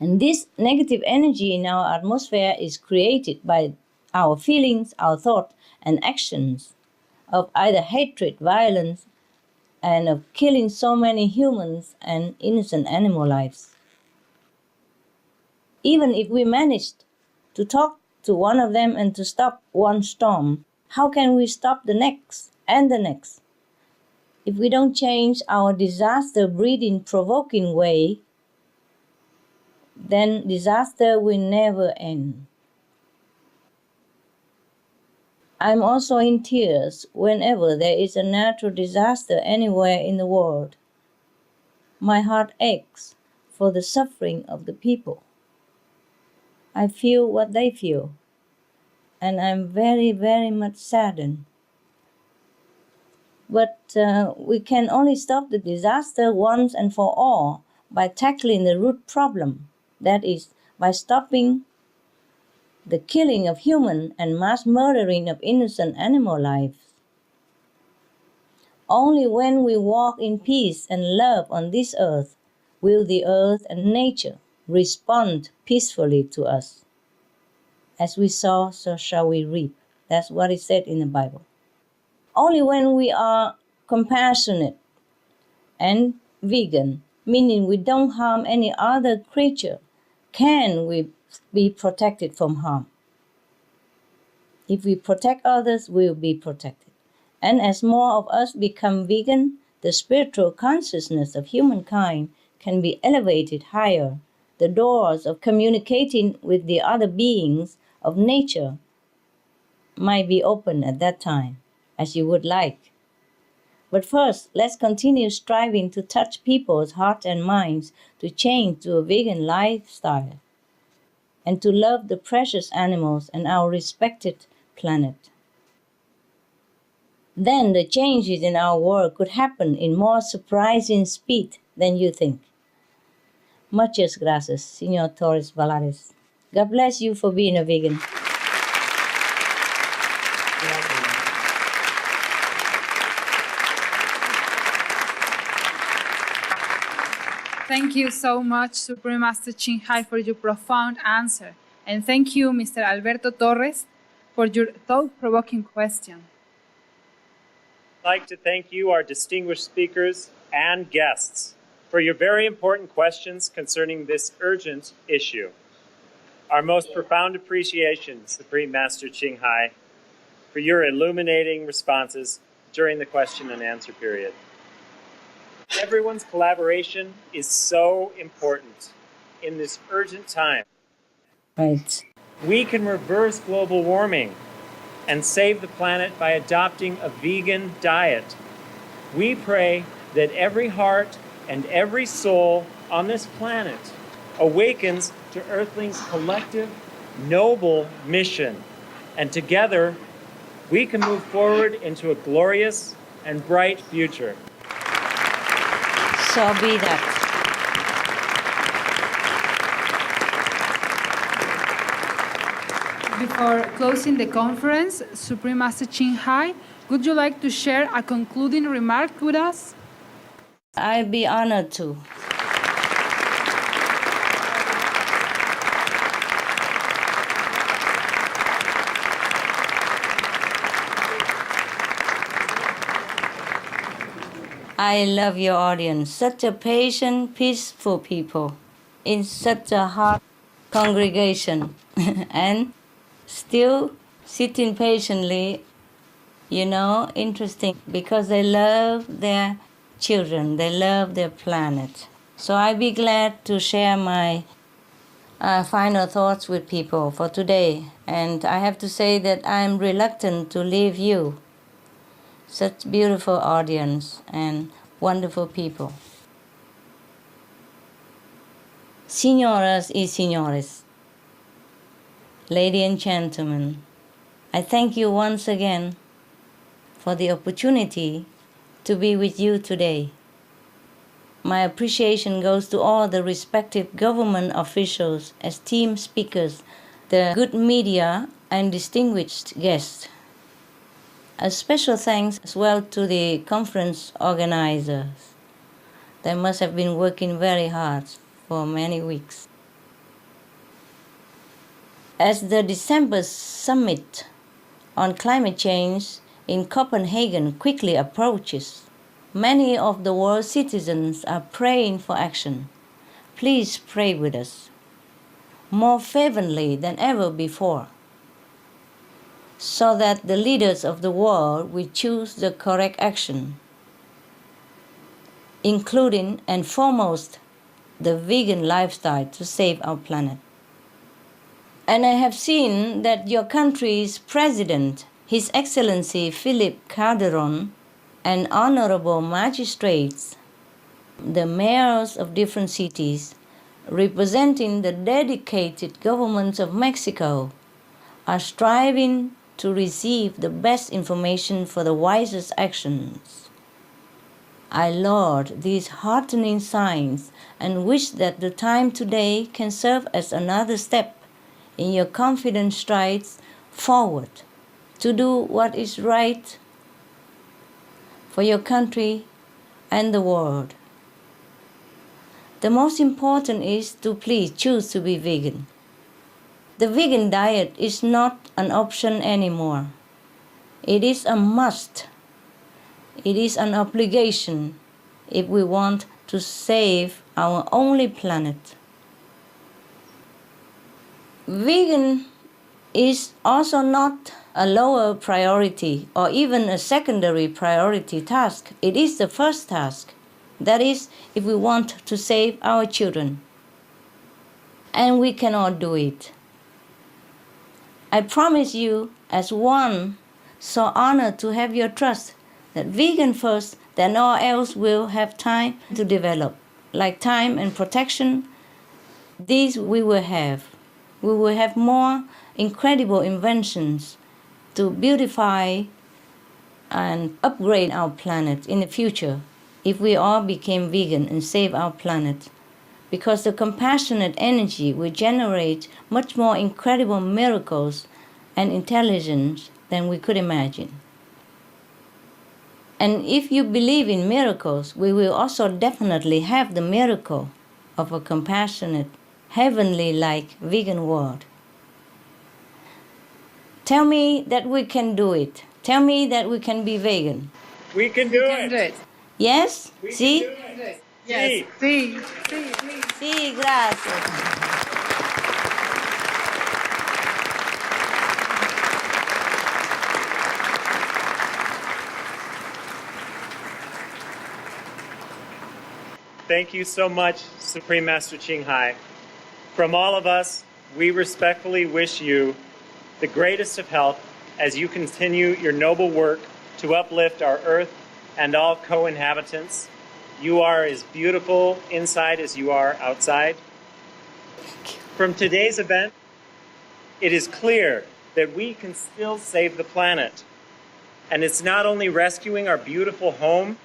And this negative energy in our atmosphere is created by our feelings, our thoughts, and actions of either hatred, violence, and of killing so many humans and innocent animal lives. Even if we managed to talk to one of them and to stop one storm, how can we stop the next and the next? If we don't change our disaster-breeding, provoking way, then disaster will never end. I'm also in tears whenever there is a natural disaster anywhere in the world. My heart aches for the suffering of the people. I feel what they feel, and I'm very, very much saddened. But we can only stop the disaster once and for all by tackling the root problem, that is, by stopping the killing of human and mass murdering of innocent animal lives. Only when we walk in peace and love on this earth will the earth and nature respond peacefully to us. As we sow, so shall we reap. That's what it said in the Bible. Only when we are compassionate and vegan, meaning we don't harm any other creature, can we be protected from harm. If we protect others, we will be protected. And as more of us become vegan, the spiritual consciousness of humankind can be elevated higher. The doors of communicating with the other beings of nature might be open at that time, as you would like. But first, let's continue striving to touch people's hearts and minds to change to a vegan lifestyle and to love the precious animals and our respected planet. Then the changes in our world could happen in more surprising speed than you think. Muchas gracias, Señor Torres Valares. God bless you for being a vegan. Thank you so much, Supreme Master Ching Hai, for your profound answer. And thank you, Mr. Alberto Torres, for your thought-provoking question. I'd like to thank you, our distinguished speakers and guests, for your very important questions concerning this urgent issue. Our most profound appreciation, Supreme Master Ching Hai, for your illuminating responses during the question and answer period. Everyone's collaboration is so important in this urgent time. Right. We can reverse global warming and save the planet by adopting a vegan diet. We pray that every heart and every soul on this planet awakens to Earthling's collective, noble mission. And together, we can move forward into a glorious and bright future. So be that. Before closing the conference, Supreme Master Ching Hai, would you like to share a concluding remark with us? I'd be honored to. I love your audience, such a patient, peaceful people in such a hot congregation and still sitting patiently, interesting because they love their children, they love their planet. So I'd be glad to share my final thoughts with people for today. And I have to say that I'm reluctant to leave you. Such beautiful audience and wonderful people. Señoras y señores, ladies and gentlemen, I thank you once again for the opportunity to be with you today. My appreciation goes to all the respective government officials, esteemed speakers, the good media, and distinguished guests. A special thanks as well to the conference organizers. They must have been working very hard for many weeks. As the December summit on climate change in Copenhagen quickly approaches, many of the world's citizens are praying for action. Please pray with us, more fervently than ever before, so that the leaders of the world will choose the correct action, including and foremost the vegan lifestyle to save our planet. And I have seen that your country's president, His Excellency Philip Calderon, and honorable magistrates, the mayors of different cities, representing the dedicated governments of Mexico, are striving to receive the best information for the wisest actions. I laud these heartening signs and wish that the time today can serve as another step in your confident strides forward to do what is right for your country and the world. The most important is to please choose to be vegan. The vegan diet is not an option anymore. It is a must. It is an obligation if we want to save our only planet. Vegan is also not a lower priority or even a secondary priority task. It is the first task. That is, if we want to save our children. And we cannot do it. I promise you, as one so honored to have your trust, that vegan first, then all else will have time to develop. Like time and protection, these we will have. We will have more incredible inventions to beautify and upgrade our planet in the future if we all became vegan and save our planet. Because the compassionate energy will generate much more incredible miracles and intelligence than we could imagine. And if you believe in miracles, we will also definitely have the miracle of a compassionate, heavenly-like vegan world. Tell me that we can do it. Tell me that we can be vegan. We can do it. Yes? We See? can do it. Yes. Sí. Sí, gracias. Thank you so much, Supreme Master Ching Hai. From all of us, we respectfully wish you the greatest of health as you continue your noble work to uplift our earth and all co-inhabitants. You are as beautiful inside as you are outside. From today's event, it is clear that we can still save the planet. And it's not only rescuing our beautiful home,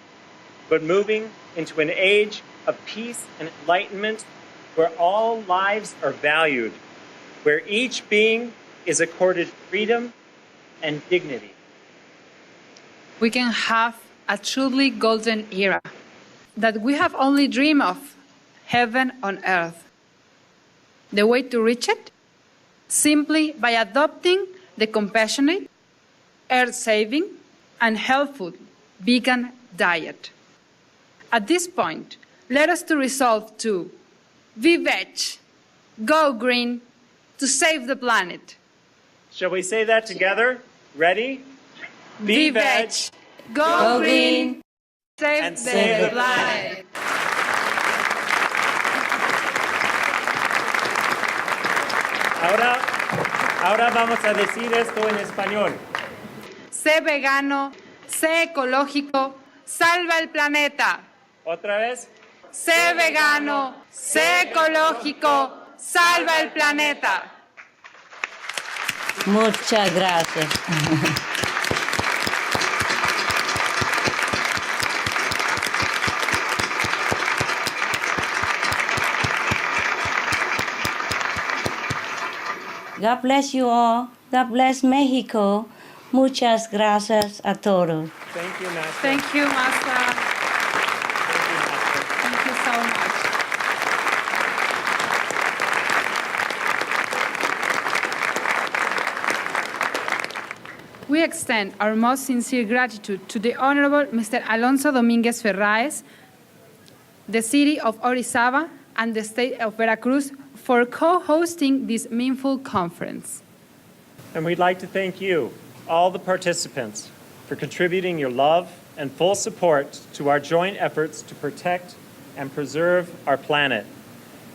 but moving into an age of peace and enlightenment where all lives are valued, where each being is accorded freedom and dignity. We can have a truly golden era that we have only dreamed of, heaven on earth. The way to reach it? Simply by adopting the compassionate, earth-saving, and healthful vegan diet. At this point, let us to resolve to be veg, go green, to save the planet. Shall we say that together? Ready? Be veg, go green, and save the planet. Ahora vamos a decir esto en español. Sé vegano, sé ecológico, salva el planeta. Otra vez. Sé vegano, sé ecológico, salva el planeta. Muchas gracias. God bless you all. God bless Mexico. Muchas gracias a todos. Thank you, Master. Thank you, Master. Thank you so much. We extend our most sincere gratitude to the Honorable Mr. Alonso Dominguez Ferraez, the city of Orizaba, and the state of Veracruz for co-hosting this meaningful conference. And we'd like to thank you, all the participants, for contributing your love and full support to our joint efforts to protect and preserve our planet.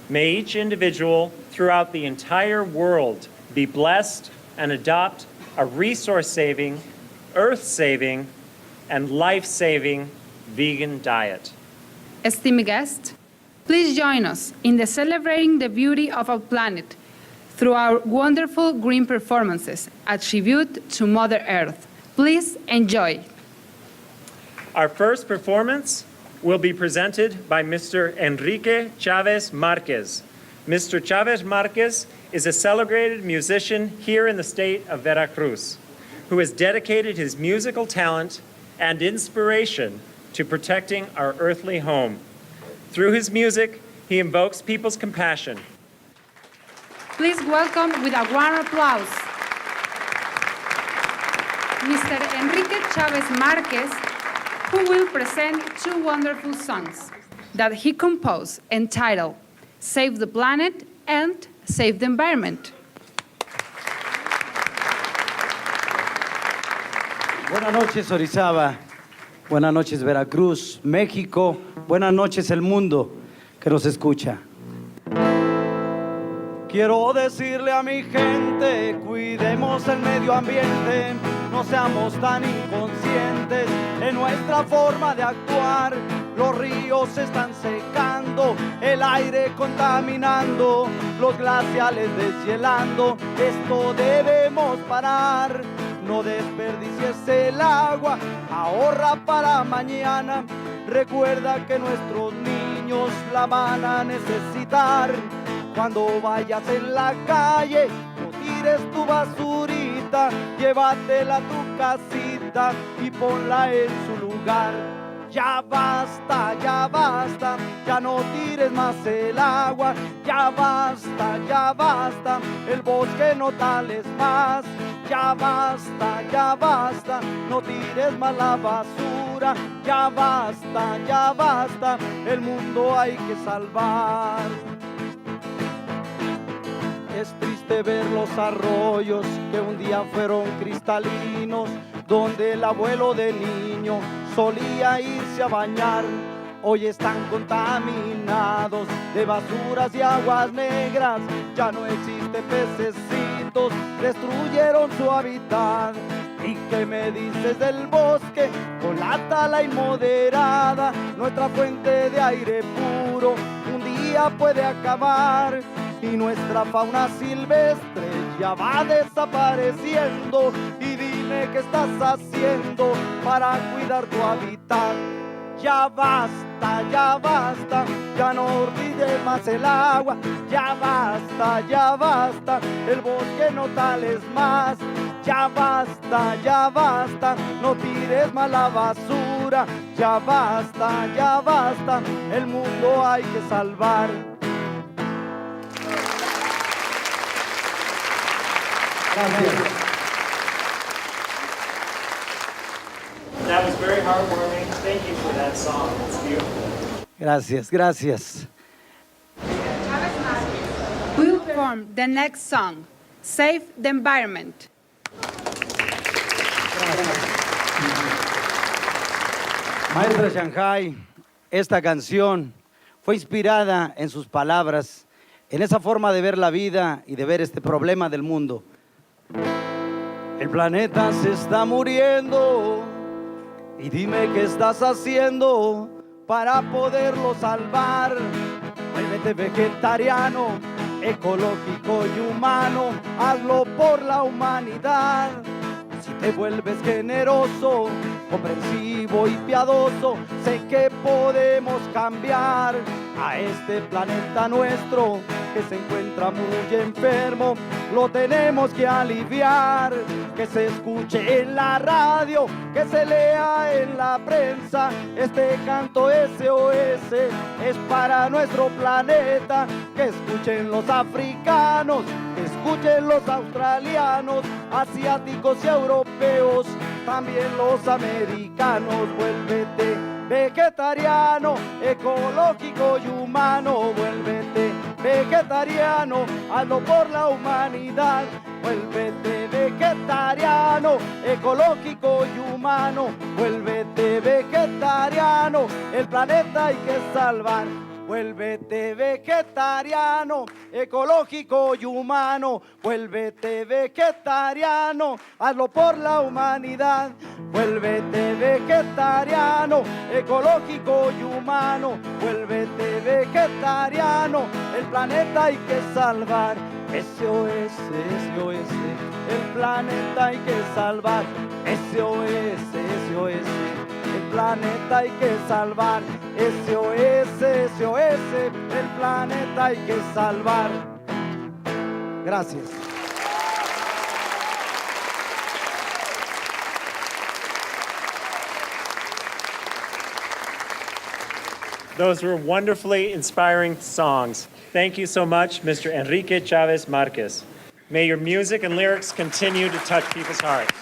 May each individual throughout the entire world be blessed and adopt a resource-saving, earth-saving, and life-saving vegan diet. Esteemed guests, please join us in the celebrating the beauty of our planet through our wonderful green performances, a tribute to Mother Earth. Please enjoy. Our first performance will be presented by Mr. Enrique Chavez Marquez. Mr. Chavez Marquez is a celebrated musician here in the state of Veracruz, who has dedicated his musical talent and inspiration to protecting our earthly home. Through his music, he invokes people's compassion. Please welcome with a warm applause Mr. Enrique Chavez Marquez, who will present two wonderful songs that he composed entitled Save the Planet and Save the Environment. Buenas noches, Orizaba. Buenas noches, Veracruz, México. Buenas noches, el mundo que nos escucha. Quiero decirle a mi gente, cuidemos el medio ambiente, no seamos tan inconscientes en nuestra forma de actuar. Los ríos se están secando, el aire contaminando, los glaciales deshielando. Esto debemos parar. No desperdicies el agua, ahorra para mañana. Recuerda que nuestros niños la van a necesitar. Cuando vayas en la calle, no tires tu basurita, llévatela a tu casita y ponla en su lugar. Ya basta, ya no tires más el agua. Ya basta, el bosque no tales más. Ya basta, no tires más la basura. Ya basta, el mundo hay que salvar. Es triste ver los arroyos que un día fueron cristalinos, donde el abuelo de niño solía irse a bañar. Hoy están contaminados de basuras y aguas negras. Ya no existen pececitos, destruyeron su hábitat. ¿Y qué me dices del bosque con la tala inmoderada? Nuestra fuente de aire puro un día puede acabar. Y nuestra fauna silvestre ya va desapareciendo. Y dime qué estás haciendo para cuidar tu hábitat. Ya basta, ya no olvides más el agua. Ya basta, el bosque no tales más. Ya basta, no tires más la basura. Ya basta, el mundo hay que salvar. Gracias. That was very heartwarming. Thank you for that song. It's beautiful. Gracias. We will perform the next song, Save the Environment. Maestra Shanghai, esta canción fue inspirada en sus palabras, en esa forma de ver la vida y de ver este problema del mundo. El planeta se está muriendo y dime qué estás haciendo para poderlo salvar. Vuélvete vegetariano, ecológico y humano, hazlo por la humanidad. Si te vuelves generoso, comprensivo y piadoso, sé que podemos cambiar a este planeta nuestro que se encuentra muy enfermo. Lo tenemos que aliviar, que se escuche en la radio, que se lea en la prensa. Este canto SOS es para nuestro planeta. Que escuchen los africanos, que escuchen los australianos, asiáticos y europeos, también los americanos. Vuélvete vegetariano, ecológico y humano. Vuélvete vegetariano, hazlo por la humanidad. Vuélvete vegetariano, ecológico y humano. Vuélvete vegetariano, el planeta hay que salvar. vuélvete vegetariano, ecológico y humano, vuélvete vegetariano, hazlo por la humanidad. Vuélvete vegetariano, ecológico y humano, vuélvete vegetariano, el planeta hay que salvar. SOS, SOS, el planeta hay que salvar. SOS, SOS, el planeta hay que salvar. SOS, SOS, el planeta hay que salvar. Gracias. Those were wonderfully inspiring songs. Thank you so much, Mr. Enrique Chavez Marquez. May your music and lyrics continue to touch people's hearts.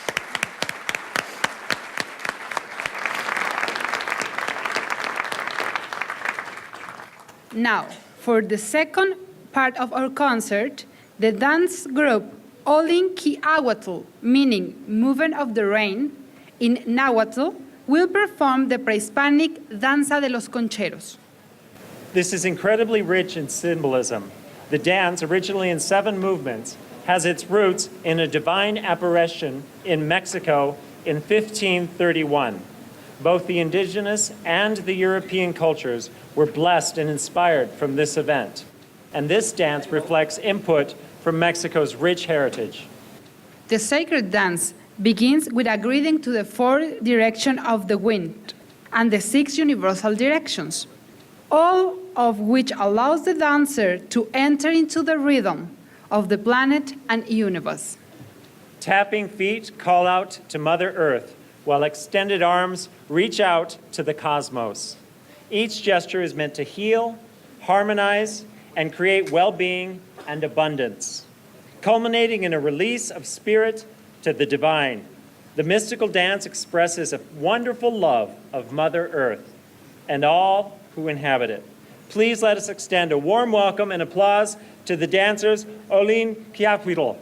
Now, for the second part of our concert, the dance group Olin Kiahuatl, meaning movement of the rain, in Nahuatl, will perform the pre-Hispanic Danza de los Concheros. This is incredibly rich in symbolism. The dance, originally in 7 movements, has its roots in a divine apparition in Mexico in 1531. Both the indigenous and the European cultures were blessed and inspired from this event. And this dance reflects input from Mexico's rich heritage. The sacred dance begins with a greeting to the 4 directions of the wind and the 6 universal directions, all of which allows the dancer to enter into the rhythm of the planet and universe. Tapping feet call out to Mother Earth, while extended arms reach out to the cosmos. Each gesture is meant to heal, harmonize, and create well-being and abundance, culminating in a release of spirit to the divine. The mystical dance expresses a wonderful love of Mother Earth and all who inhabit it. Please let us extend a warm welcome and applause to the dancers Olin Kiahuatl.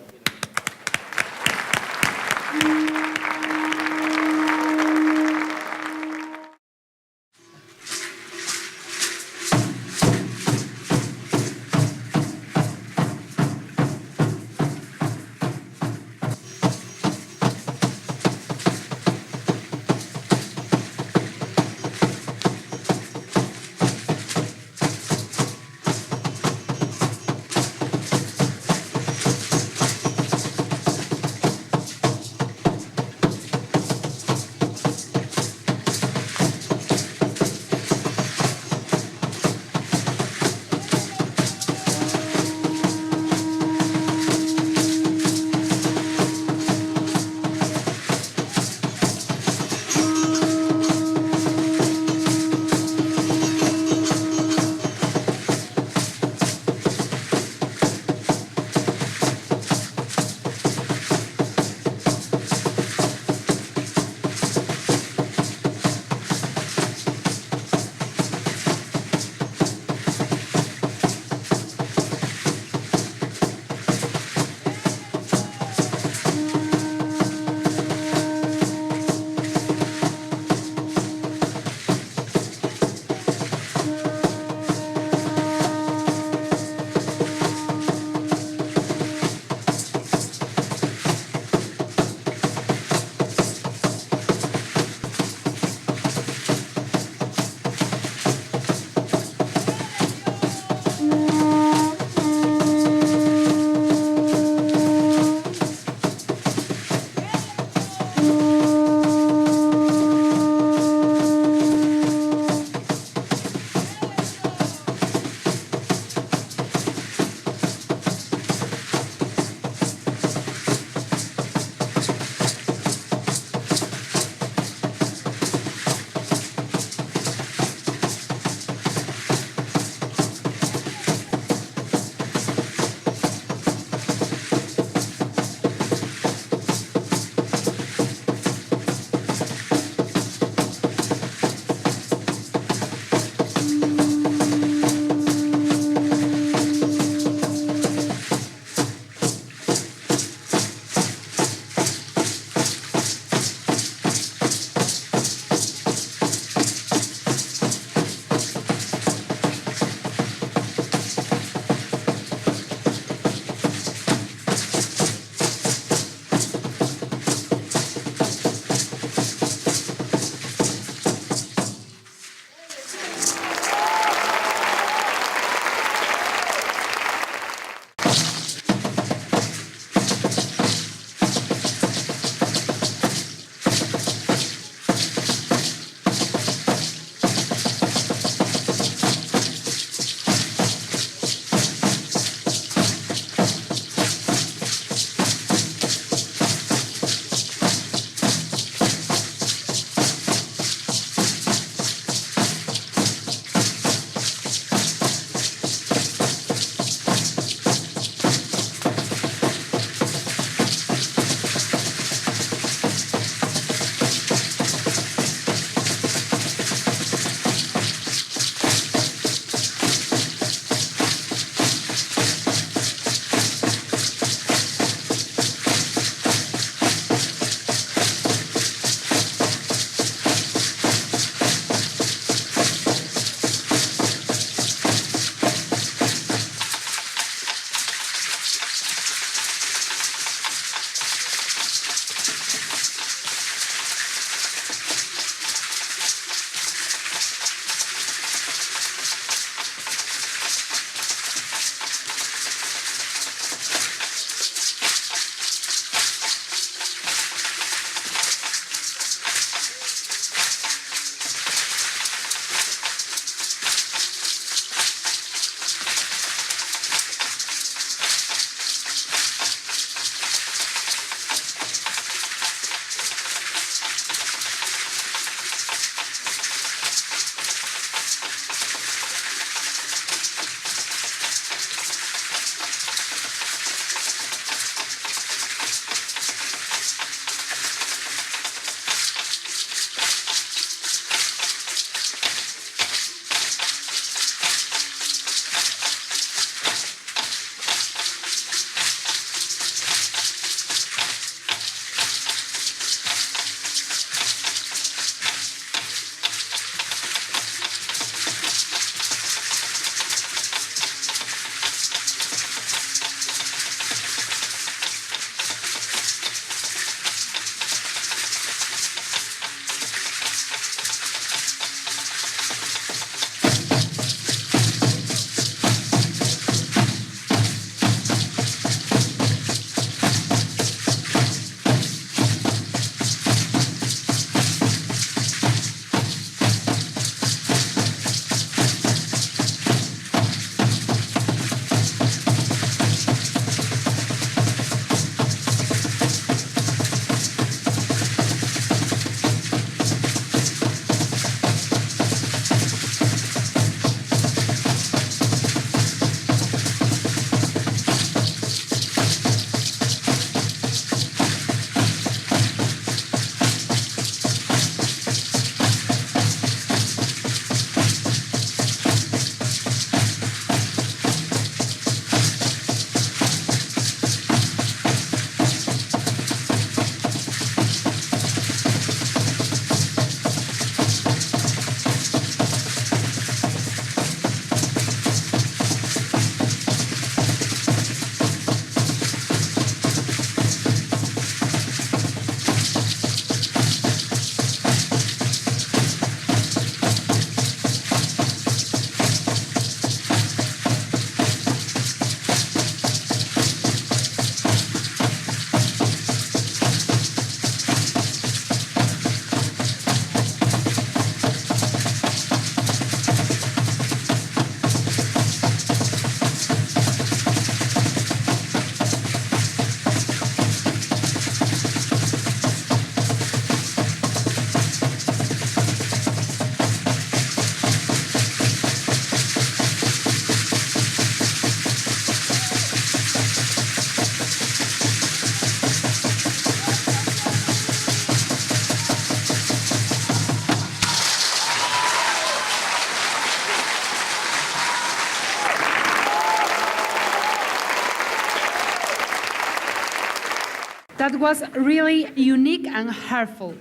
That was really unique and heartful.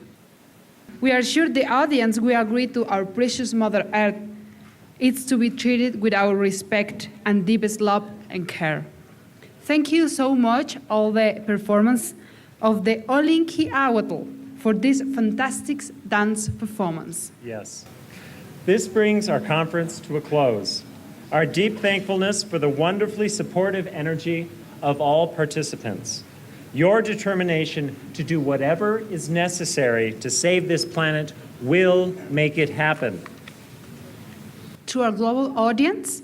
We are sure the audience will agree to our precious Mother Earth. It's to be treated with our respect and deepest love and care. Thank you so much, all the performance of the Olinki Awatl, for this fantastic dance performance. Yes. This brings our conference to a close. Our deep thankfulness for the wonderfully supportive energy of all participants. Your determination to do whatever is necessary to save this planet will make it happen. To our global audience,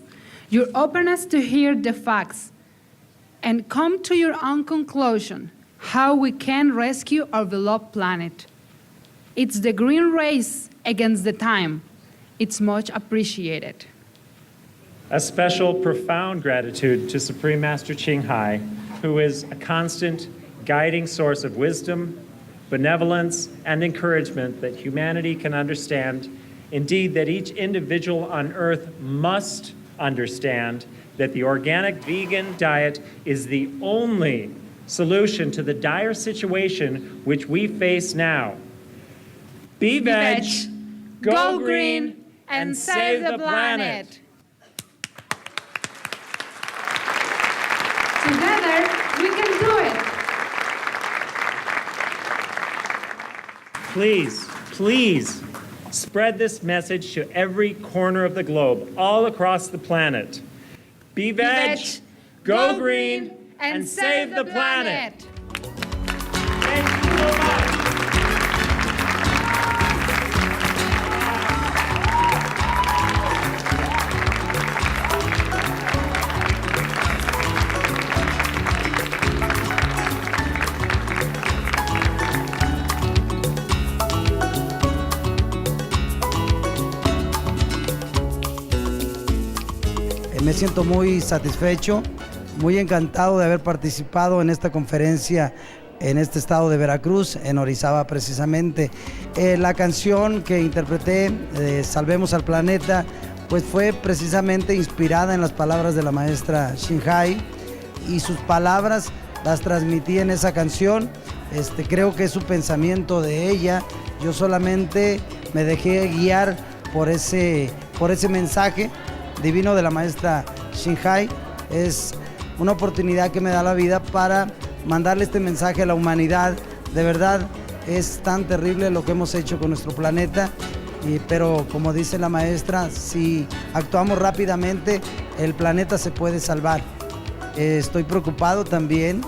your openness to hear the facts and come to your own conclusion how we can rescue our beloved planet. It's the green race against the time. It's much appreciated. A special, profound gratitude to Supreme Master Ching Hai, who is a constant guiding source of wisdom, benevolence, and encouragement that humanity can understand. Indeed, that each individual on Earth must understand that the organic vegan diet is the only solution to the dire situation which we face now. Be veg, go green, and save the planet. Together, we can do it. Please, please, spread this message to every corner of the globe, all across the planet. Be veg, go green, and save the planet. Thank you so much. Me siento muy satisfecho, muy encantado de haber participado en esta conferencia en este estado de Veracruz, en Orizaba precisamente. La canción que interpreté, Salvemos al Planeta, pues fue precisamente inspirada en las palabras de la maestra Ching Hai, y sus palabras las transmití en esa canción. Creo que es un pensamiento de ella. Yo solamente me dejé guiar por ese mensaje divino de la maestra Ching Hai. Es una oportunidad que me da la vida para mandarle este mensaje a la humanidad. De verdad, es tan terrible lo que hemos hecho con nuestro planeta, pero como dice la maestra, si actuamos rápidamente, el planeta se puede salvar. Estoy preocupado también,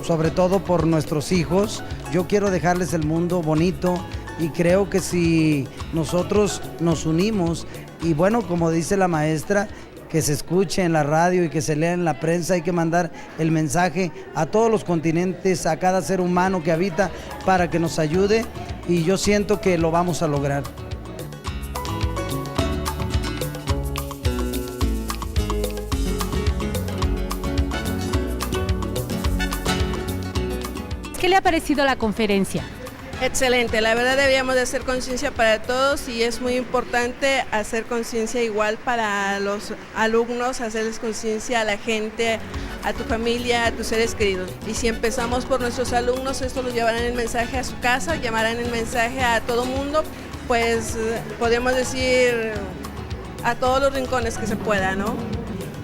sobre todo por nuestros hijos. Yo quiero dejarles el mundo bonito, y creo que si nosotros nos unimos, y bueno, como dice la maestra, que se escuche en la radio y que se lea en la prensa, hay que mandar el mensaje a todos los continentes, a cada ser humano que habita, para que nos ayude, y yo siento que lo vamos a lograr. ¿Qué le ha parecido la conferencia? Excelente, la verdad debíamos de hacer conciencia para todos, y es muy importante hacer conciencia igual para los alumnos, hacerles conciencia a la gente, a tu familia, a tus seres queridos. Y si empezamos por nuestros alumnos, esto los llevarán el mensaje a su casa, llamarán el mensaje a todo mundo, pues podemos decir a todos los rincones que se pueda, ¿no?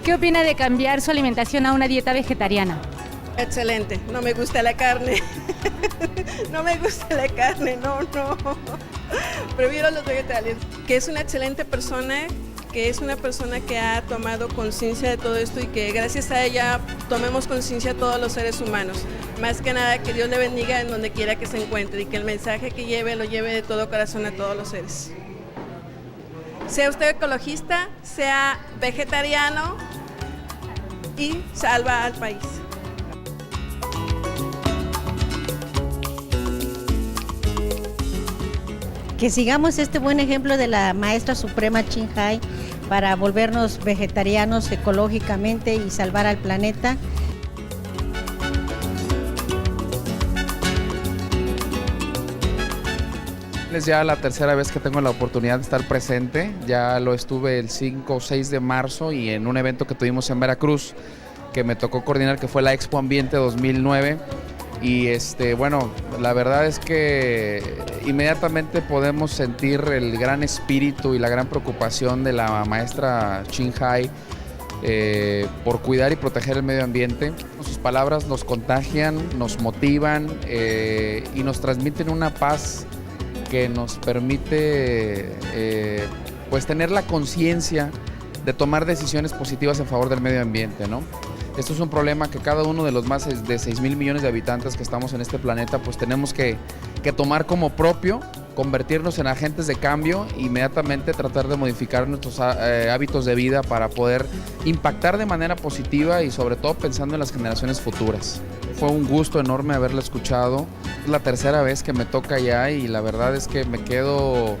¿Qué opina de cambiar su alimentación a una dieta vegetariana? Excelente, no me gusta la carne. No me gusta la carne, no. Prefiero los vegetales. Que es una excelente persona, que es una persona que ha tomado conciencia de todo esto, y que gracias a ella tomemos conciencia a todos los seres humanos. Más que nada, que Dios le bendiga en donde quiera que se encuentre, y que el mensaje que lleve lo lleve de todo corazón a todos los seres. Sea usted ecologista, sea vegetariano, y salva al país. Que sigamos este buen ejemplo de la maestra suprema Ching Hai para volvernos vegetarianos ecológicamente y salvar al planeta. Es ya la tercera vez que tengo la oportunidad de estar presente. Ya lo estuve el 5 o 6 de marzo y en un evento que tuvimos en Veracruz, que me tocó coordinar, que fue la Expo Ambiente 2009. Y bueno, la verdad es que inmediatamente podemos sentir el gran espíritu y la gran preocupación de la maestra Chin Hai por cuidar y proteger el medio ambiente. Sus palabras nos contagian, nos motivan y nos transmiten una paz que nos permite pues tener la conciencia de tomar decisiones positivas en favor del medio ambiente, ¿no? Esto es un problema que cada uno de los más de 6,000 millones de habitantes que estamos en este planeta, pues tenemos que tomar como propio, convertirnos en agentes de cambio, inmediatamente tratar de modificar nuestros hábitos de vida para poder impactar de manera positiva y sobre todo pensando en las generaciones futuras. Fue un gusto enorme haberla escuchado. Es la tercera vez que me toca ya y la verdad es que me quedo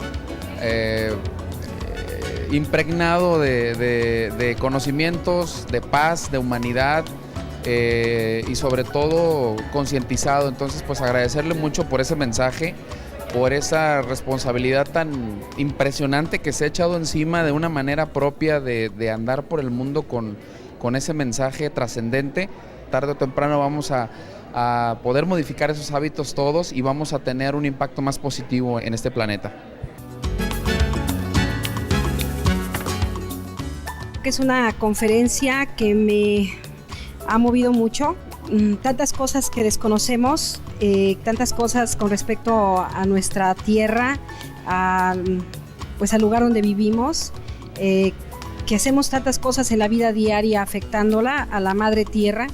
impregnado de conocimientos, de paz, de humanidad y sobre todo concientizado. Entonces, pues agradecerle mucho por ese mensaje, por esa responsabilidad tan impresionante que se ha echado encima de una manera propia de andar por el mundo con ese mensaje trascendente. Tarde o temprano vamos a poder modificar esos hábitos todos y vamos a tener un impacto más positivo en este planeta. Es una conferencia que me ha movido mucho, tantas cosas que desconocemos, tantas cosas con respecto a nuestra tierra, pues al lugar donde vivimos, que hacemos tantas cosas en la vida diaria afectándola a la madre tierra,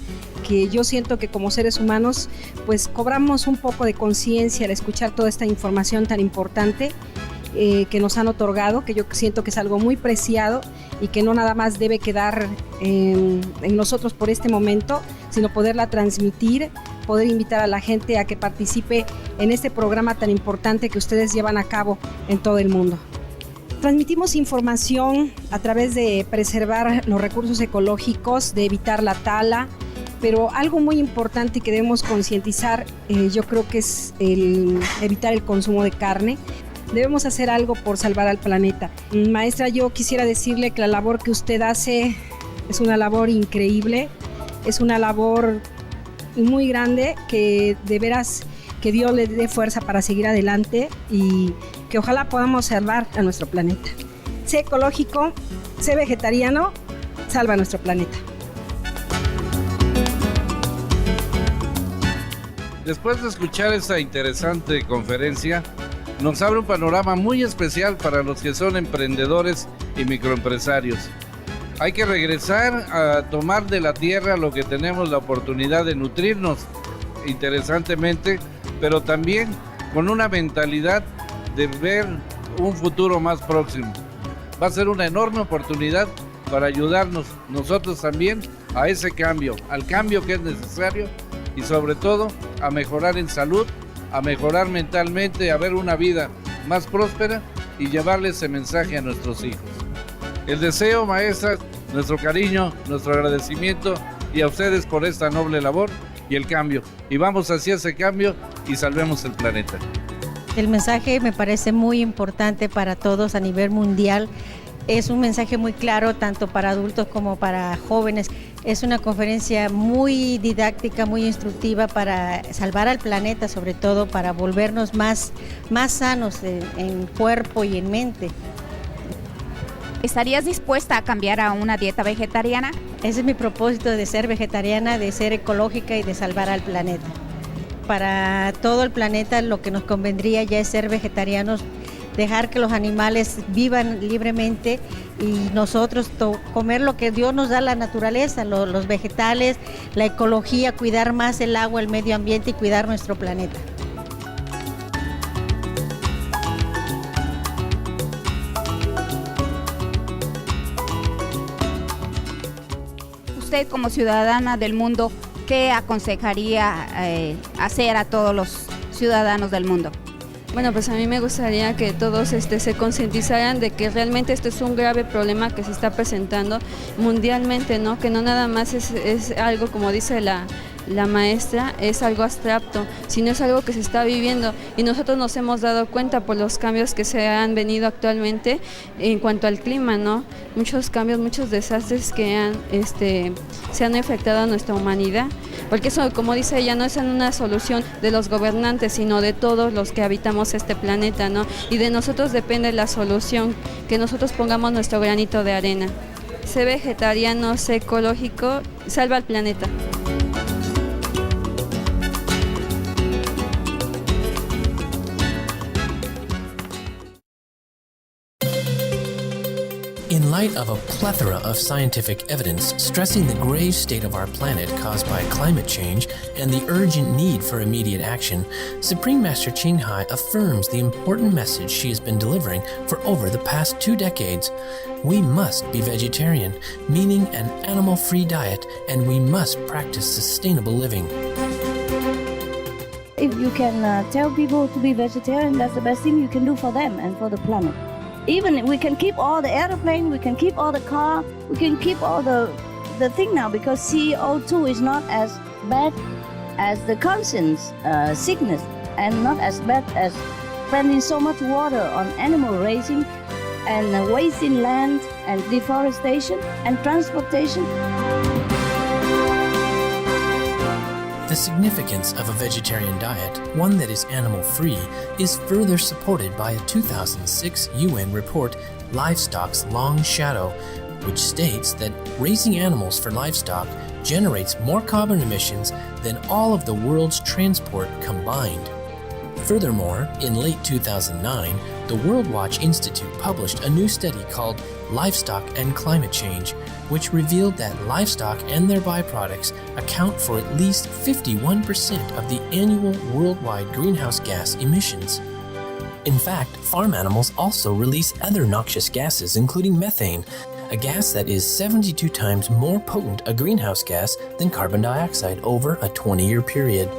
que yo siento que como seres humanos pues cobramos un poco de conciencia al escuchar toda esta información tan importante que nos han otorgado, que yo siento que es algo muy preciado y que no nada más debe quedar en nosotros por este momento, sino poderla transmitir, poder invitar a la gente a que participe en este programa tan importante que ustedes llevan a cabo en todo el mundo. Transmitimos información a través de preservar los recursos ecológicos, de evitar la tala, pero algo muy importante que debemos concientizar, yo creo que es el evitar el consumo de carne. Debemos hacer algo por salvar al planeta. Maestra, yo quisiera decirle que la labor que usted hace es una labor increíble, es una labor muy grande, que de veras que Dios le dé fuerza para seguir adelante y que ojalá podamos salvar a nuestro planeta. Sé ecológico, sé vegetariano, salva a nuestro planeta. Después de escuchar esta interesante conferencia, nos abre un panorama muy especial para los que son emprendedores y microempresarios. Hay que regresar a tomar de la tierra lo que tenemos la oportunidad de nutrirnos interesantemente, pero también con una mentalidad de ver un futuro más próximo. Va a ser una enorme oportunidad para ayudarnos nosotros también a ese cambio, al cambio que es necesario y sobre todo a mejorar en salud, a mejorar mentalmente, a ver una vida más próspera y llevarle ese mensaje a nuestros hijos. El deseo, maestra, nuestro cariño, nuestro agradecimiento y a ustedes por esta noble labor y el cambio. Y vamos hacia ese cambio y salvemos el planeta. El mensaje me parece muy importante para todos a nivel mundial. Es un mensaje muy claro tanto para adultos como para jóvenes. Es una conferencia muy didáctica, muy instructiva para salvar al planeta, sobre todo para volvernos más sanos en cuerpo y en mente. ¿Estarías dispuesta a cambiar a una dieta vegetariana? Ese es mi propósito, de ser vegetariana, de ser ecológica y de salvar al planeta. Para todo el planeta lo que nos convendría ya es ser vegetarianos, dejar que los animales vivan libremente y nosotros comer lo que Dios nos da, la naturaleza, los vegetales, la ecología, cuidar más el agua, el medio ambiente y cuidar nuestro planeta. Usted como ciudadana del mundo, ¿qué aconsejaría hacer a todos los ciudadanos del mundo? Bueno, pues a mí me gustaría que todos se concientizaran de que realmente esto es un grave problema que se está presentando mundialmente, ¿no? Que no nada más es algo, como dice la la maestra es algo abstracto, sino es algo que se está viviendo, y nosotros nos hemos dado cuenta por los cambios que se han venido actualmente en cuanto al clima, ¿no? Muchos cambios, muchos desastres que se han afectado a nuestra humanidad, porque eso, como dice ella, no es una solución de los gobernantes, sino de todos los que habitamos este planeta, ¿no? Y de nosotros depende la solución, que nosotros pongamos nuestro granito de arena. Sé vegetariano, sé ecológico, salva al planeta. In light of a plethora of scientific evidence stressing the grave state of our planet caused by climate change and the urgent need for immediate action, Supreme Master Ching Hai affirms the important message she has been delivering for over the past 2 decades. We must be vegetarian, meaning an animal-free diet, and we must practice sustainable living. If you can tell people to be vegetarian, that's the best thing you can do for them and for the planet. Even we can keep all the airplane, we can keep all the car, we can keep all the thing now, because CO2 is not as bad as the conscience sickness, and not as bad as spending so much water on animal raising and wasting land and deforestation and transportation. The significance of a vegetarian diet, one that is animal-free, is further supported by a 2006 UN report, Livestock's Long Shadow, which states that raising animals for livestock generates more carbon emissions than all of the world's transport combined. Furthermore, in late 2009, the World Watch Institute published a new study called Livestock and Climate Change, which revealed that livestock and their byproducts account for at least 51% of the annual worldwide greenhouse gas emissions. In fact, farm animals also release other noxious gases, including methane, a gas that is 72 times more potent a greenhouse gas than carbon dioxide over a 20-year period.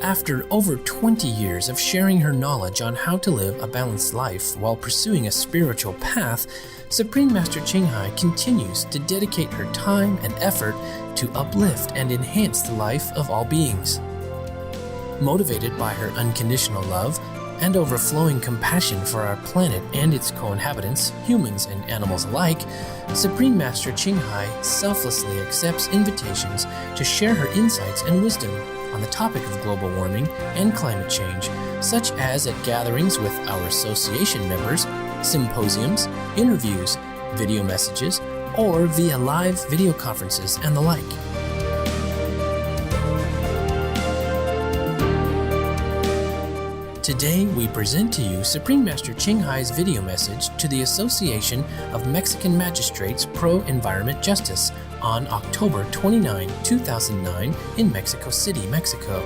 After over 20 years of sharing her knowledge on how to live a balanced life while pursuing a spiritual path, Supreme Master Ching Hai continues to dedicate her time and effort to uplift and enhance the life of all beings. Motivated by her unconditional love and overflowing compassion for our planet and its co-inhabitants, humans and animals alike, Supreme Master Ching Hai selflessly accepts invitations to share her insights and wisdom on the topic of global warming and climate change, such as at gatherings with our association members, symposiums, interviews, video messages, or via live video conferences and the like. Today, we present to you Supreme Master Ching Hai's video message to the Association of Mexican Magistrates Pro-Environment Justice on October 29, 2009 in Mexico City, Mexico.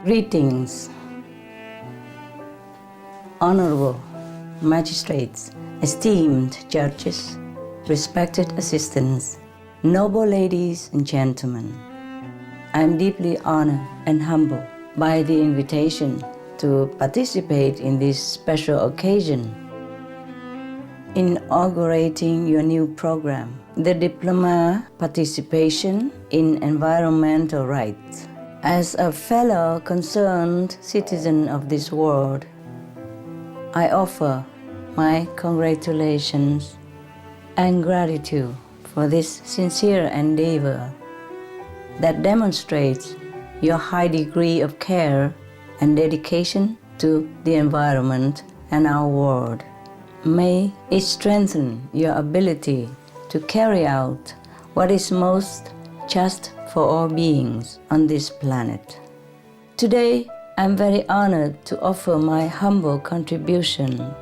Greetings, honorable magistrates, esteemed judges, respected assistants, noble ladies and gentlemen. I am deeply honored and humbled by the invitation to participate in this special occasion, inaugurating your new program, the Diploma Participation in Environmental Rights. As a fellow concerned citizen of this world, I offer my congratulations and gratitude for this sincere endeavor that demonstrates your high degree of care and dedication to the environment and our world. May it strengthen your ability to carry out what is most just for all beings on this planet. Today, I'm very honored to offer my humble contribution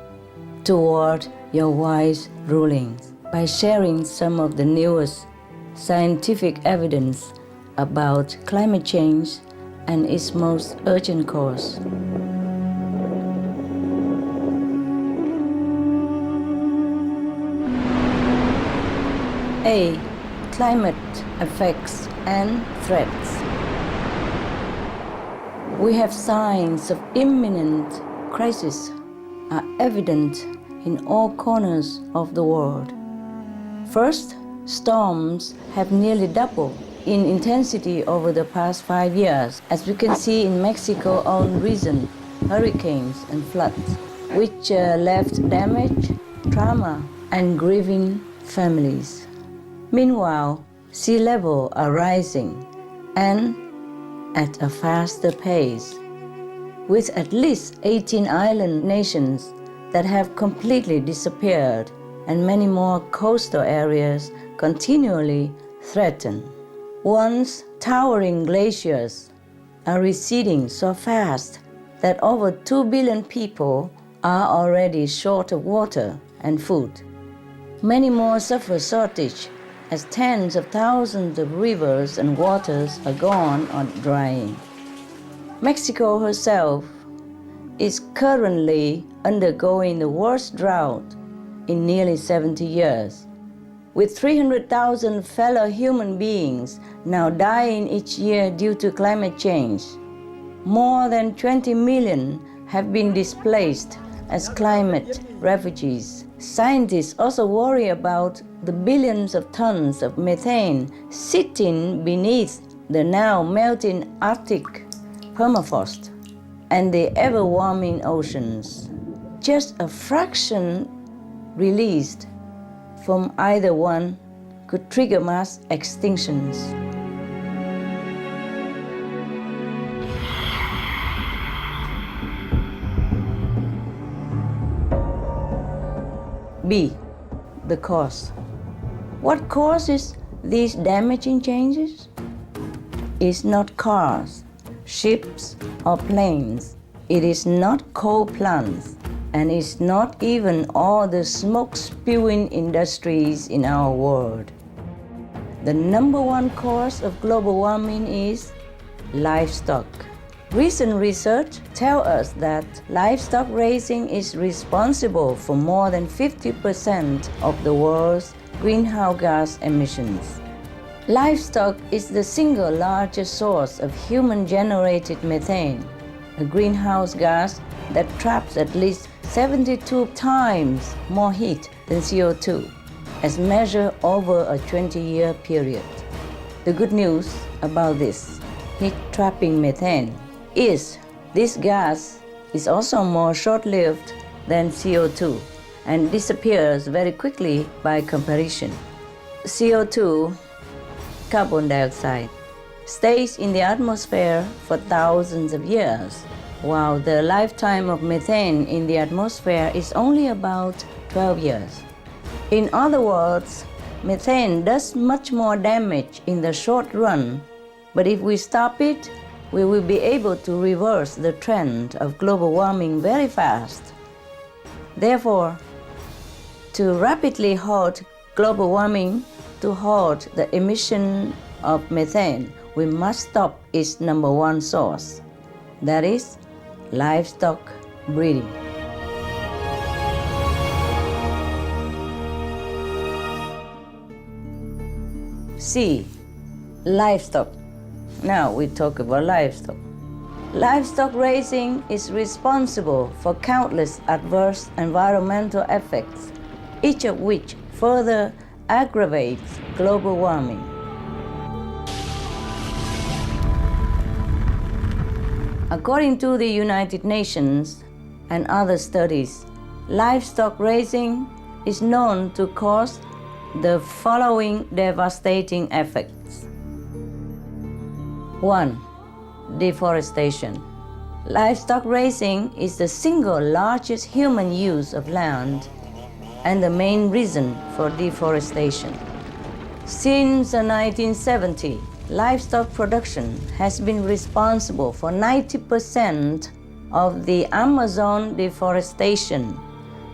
toward your wise rulings by sharing some of the newest scientific evidence about climate change and its most urgent cause. A. climate effects and threats. We have signs of imminent crisis are evident in all corners of the world. First, storms have nearly doubled in intensity over the past 5 years, as we can see in Mexico's own recent hurricanes and floods, which left damage, trauma, and grieving families. Meanwhile, sea levels are rising, and at a faster pace, with at least 18 island nations that have completely disappeared and many more coastal areas continually threatened. Once towering glaciers are receding so fast that over 2 billion people are already short of water and food. Many more suffer shortage as tens of thousands of rivers and waters are gone or drying. Mexico herself is currently undergoing the worst drought in nearly 70 years, with 300,000 fellow human beings now dying each year due to climate change. More than 20 million have been displaced as climate refugees. Scientists also worry about the billions of tons of methane sitting beneath the now melting Arctic permafrost and the ever-warming oceans. Just a fraction released from either one could trigger mass extinctions. B. The cause. What causes these damaging changes? It's not cars, ships, or planes. It is not coal plants, and it's not even all the smoke-spewing industries in our world. The number one cause of global warming is livestock. Recent research tells us that livestock raising is responsible for more than 50% of the world's greenhouse gas emissions. Livestock is the single largest source of human-generated methane, a greenhouse gas that traps at least 72 times more heat than CO2, as measured over a 20-year period. The good news about this heat-trapping methane is this gas is also more short-lived than CO2 and disappears very quickly by comparison. CO2, carbon dioxide, stays in the atmosphere for thousands of years, while the lifetime of methane in the atmosphere is only about 12 years. In other words, methane does much more damage in the short run, but if we stop it, we will be able to reverse the trend of global warming very fast. Therefore, to rapidly halt global warming, to halt the emission of methane, we must stop its number one source, that is, livestock breeding. C. Livestock. Now we talk about livestock. Livestock raising is responsible for countless adverse environmental effects, each of which further aggravates global warming. According to the United Nations and other studies, livestock raising is known to cause the following devastating effects. 1. Deforestation. Livestock raising is the single largest human use of land and the main reason for deforestation. Since the 1970s, livestock production has been responsible for 90% of the Amazon deforestation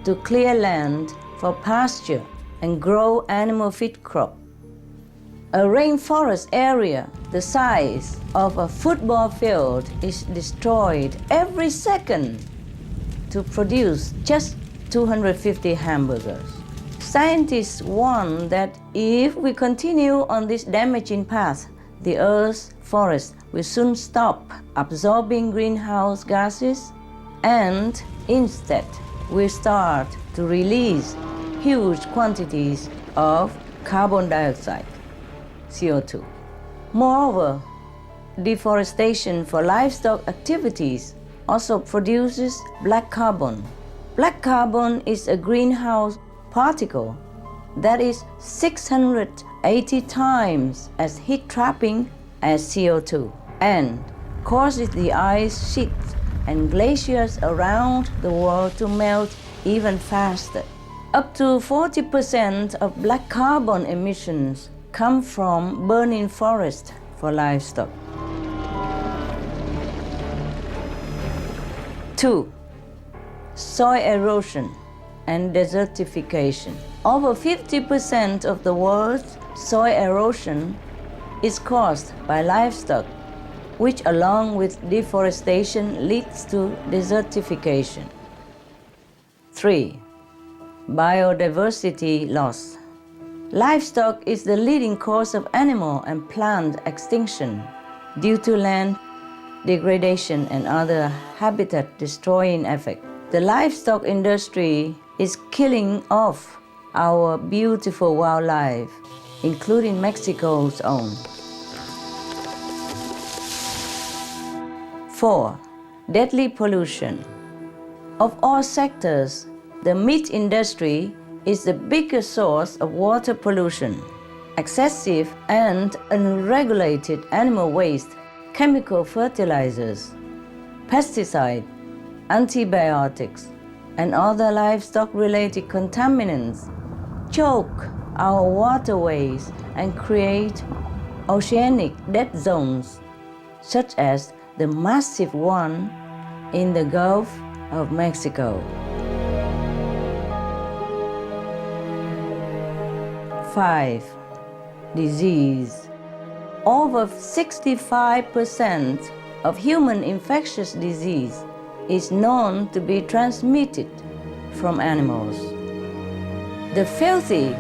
to clear land for pasture and grow animal feed crop. A rainforest area the size of a football field is destroyed every second to produce just 250 hamburgers. Scientists warn that if we continue on this damaging path, the Earth's forests will soon stop absorbing greenhouse gases and instead will start to release huge quantities of carbon dioxide, CO2. Moreover, deforestation for livestock activities also produces black carbon. Black carbon is a greenhouse particle that is 680 times as heat-trapping as CO2 and causes the ice sheets and glaciers around the world to melt even faster. Up to 40% of black carbon emissions come from burning forest for livestock. 2. Soil erosion and desertification. Over 50% of the world's soil erosion is caused by livestock, which along with deforestation leads to desertification. 3. Biodiversity loss. Livestock is the leading cause of animal and plant extinction due to land degradation and other habitat-destroying effects. The livestock industry is killing off our beautiful wildlife, including Mexico's own. 4. Deadly pollution. Of all sectors, the meat industry is the biggest source of water pollution. Excessive and unregulated animal waste, chemical fertilizers, pesticides, antibiotics, and other livestock-related contaminants choke our waterways and create oceanic dead zones, such as the massive one in the Gulf of Mexico. 5. Disease. Over 65% of human infectious disease is known to be transmitted from animals. The filthy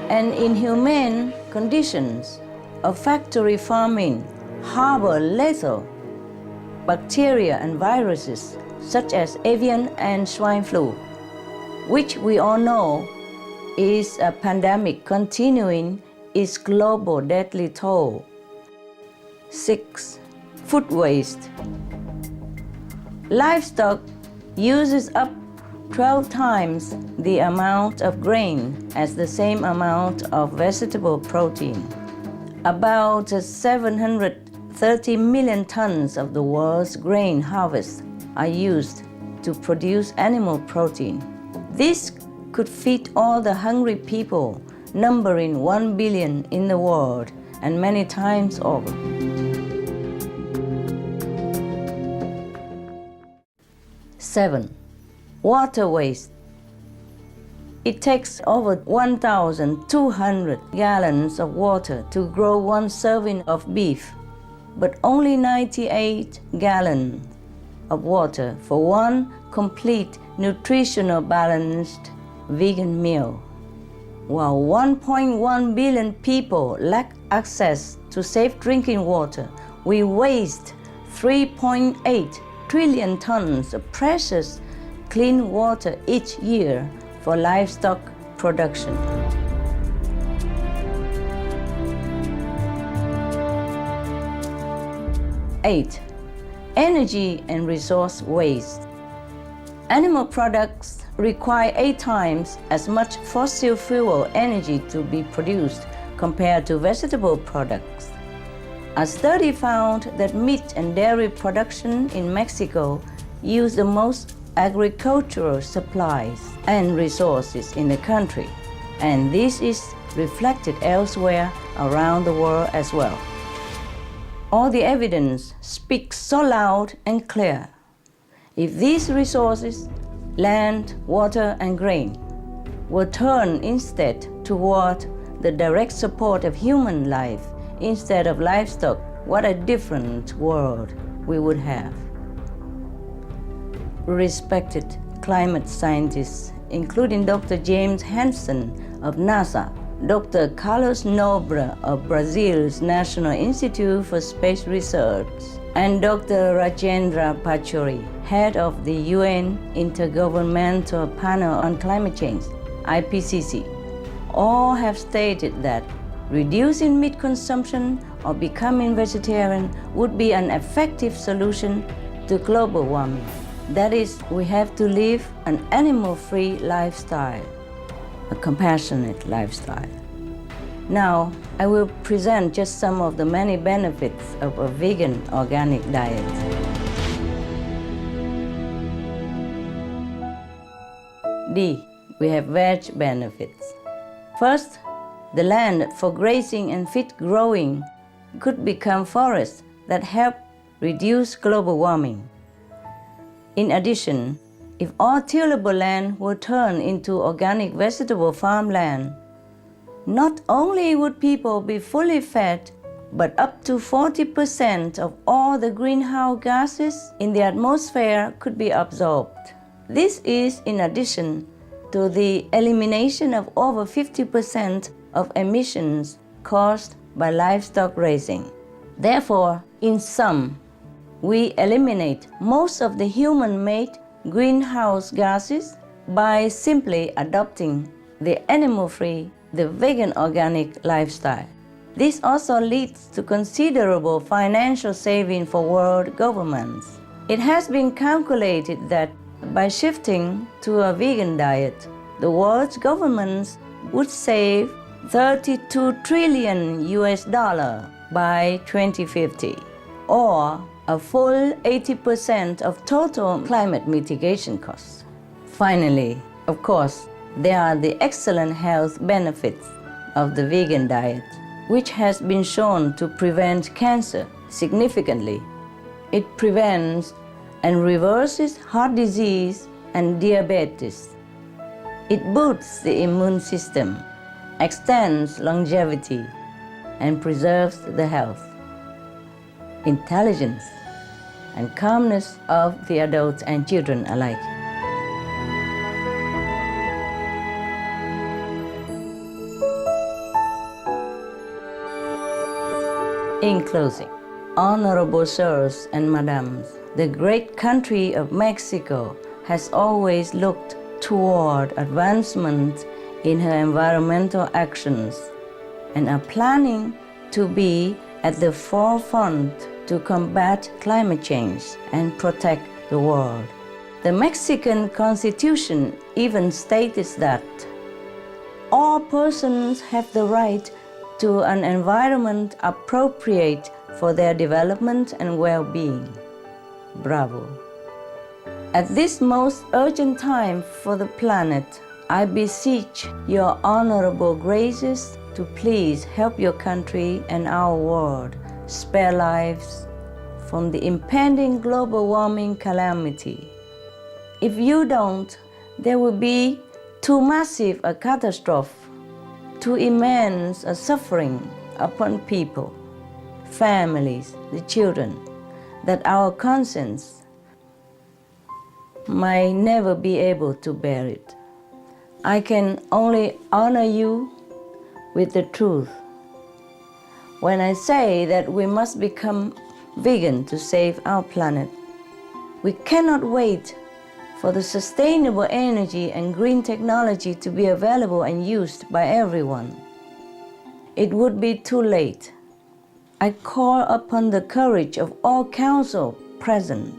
and inhumane conditions of factory farming harbor lethal bacteria and viruses such as avian and swine flu, which we all know is a pandemic continuing its global deadly toll. 6. Food waste. Livestock uses up 12 times the amount of grain as the same amount of vegetable protein. About 730 million tons of the world's grain harvest are used to produce animal protein. This could feed all the hungry people, numbering 1 billion in the world and many times over. 7. Water waste. It takes over 1,200 gallons of water to grow one serving of beef, but only 98 gallons of water for one complete nutritional balanced vegan meal. While 1.1 billion people lack access to safe drinking water, we waste 3.8 trillion tons of precious clean water each year for livestock production. 8. Energy and resource waste. Animal products require 8 times as much fossil fuel energy to be produced compared to vegetable products. A study found that meat and dairy production in Mexico use the most agricultural supplies and resources in the country, and this is reflected elsewhere around the world as well. All the evidence speaks so loud and clear. If these resources, land, water, and grain, were turned instead toward the direct support of human life instead of livestock, what a different world we would have. Respected climate scientists including Dr. James Hansen of NASA, Dr. Carlos Nobre of Brazil's National Institute for Space Research, and Dr. Rajendra Pachauri, head of the UN Intergovernmental Panel on Climate Change, IPCC. All have stated that reducing meat consumption or becoming vegetarian would be an effective solution to global warming. That is, we have to live an animal-free lifestyle, a compassionate lifestyle. Now, I will present just some of the many benefits of a vegan organic diet. D. We have veg benefits. First, the land for grazing and feed growing could become forests that help reduce global warming. In addition, if all tillable land were turned into organic vegetable farmland, not only would people be fully fed, but up to 40% of all the greenhouse gases in the atmosphere could be absorbed. This is in addition to the elimination of over 50% of emissions caused by livestock raising. Therefore, in sum, we eliminate most of the human-made greenhouse gases by simply adopting the animal-free, the vegan organic lifestyle. This also leads to considerable financial saving for world governments. It has been calculated that by shifting to a vegan diet, the world's governments would save $32 trillion by 2050, or a full 80% of total climate mitigation costs. Finally, of course, there are the excellent health benefits of the vegan diet, which has been shown to prevent cancer significantly. It prevents and reverses heart disease and diabetes. It boosts the immune system, extends longevity, and preserves the health, intelligence, and calmness of the adults and children alike. In closing, honorable sirs and madams, the great country of Mexico has always looked toward advancement in her environmental actions and are planning to be at the forefront to combat climate change and protect the world. The Mexican Constitution even states that all persons have the right to an environment appropriate for their development and well-being. Bravo. At this most urgent time for the planet, I beseech your honorable graces to please help your country and our world spare lives from the impending global warming calamity. If you don't, there will be too massive a catastrophe, too immense a suffering upon people, families, the children, that our conscience might never be able to bear it. I can only honor you with the truth when I say that we must become vegan to save our planet. We cannot wait for the sustainable energy and green technology to be available and used by everyone. It would be too late. I call upon the courage of all council present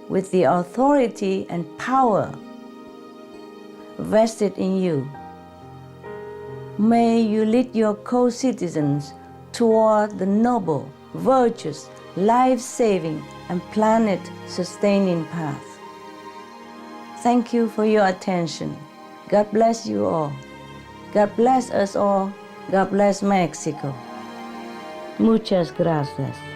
with the authority and power vested in you. May you lead your co-citizens toward the noble, virtuous, life-saving, and planet-sustaining path. Thank you for your attention. God bless you all. God bless us all. God bless Mexico. Muchas gracias.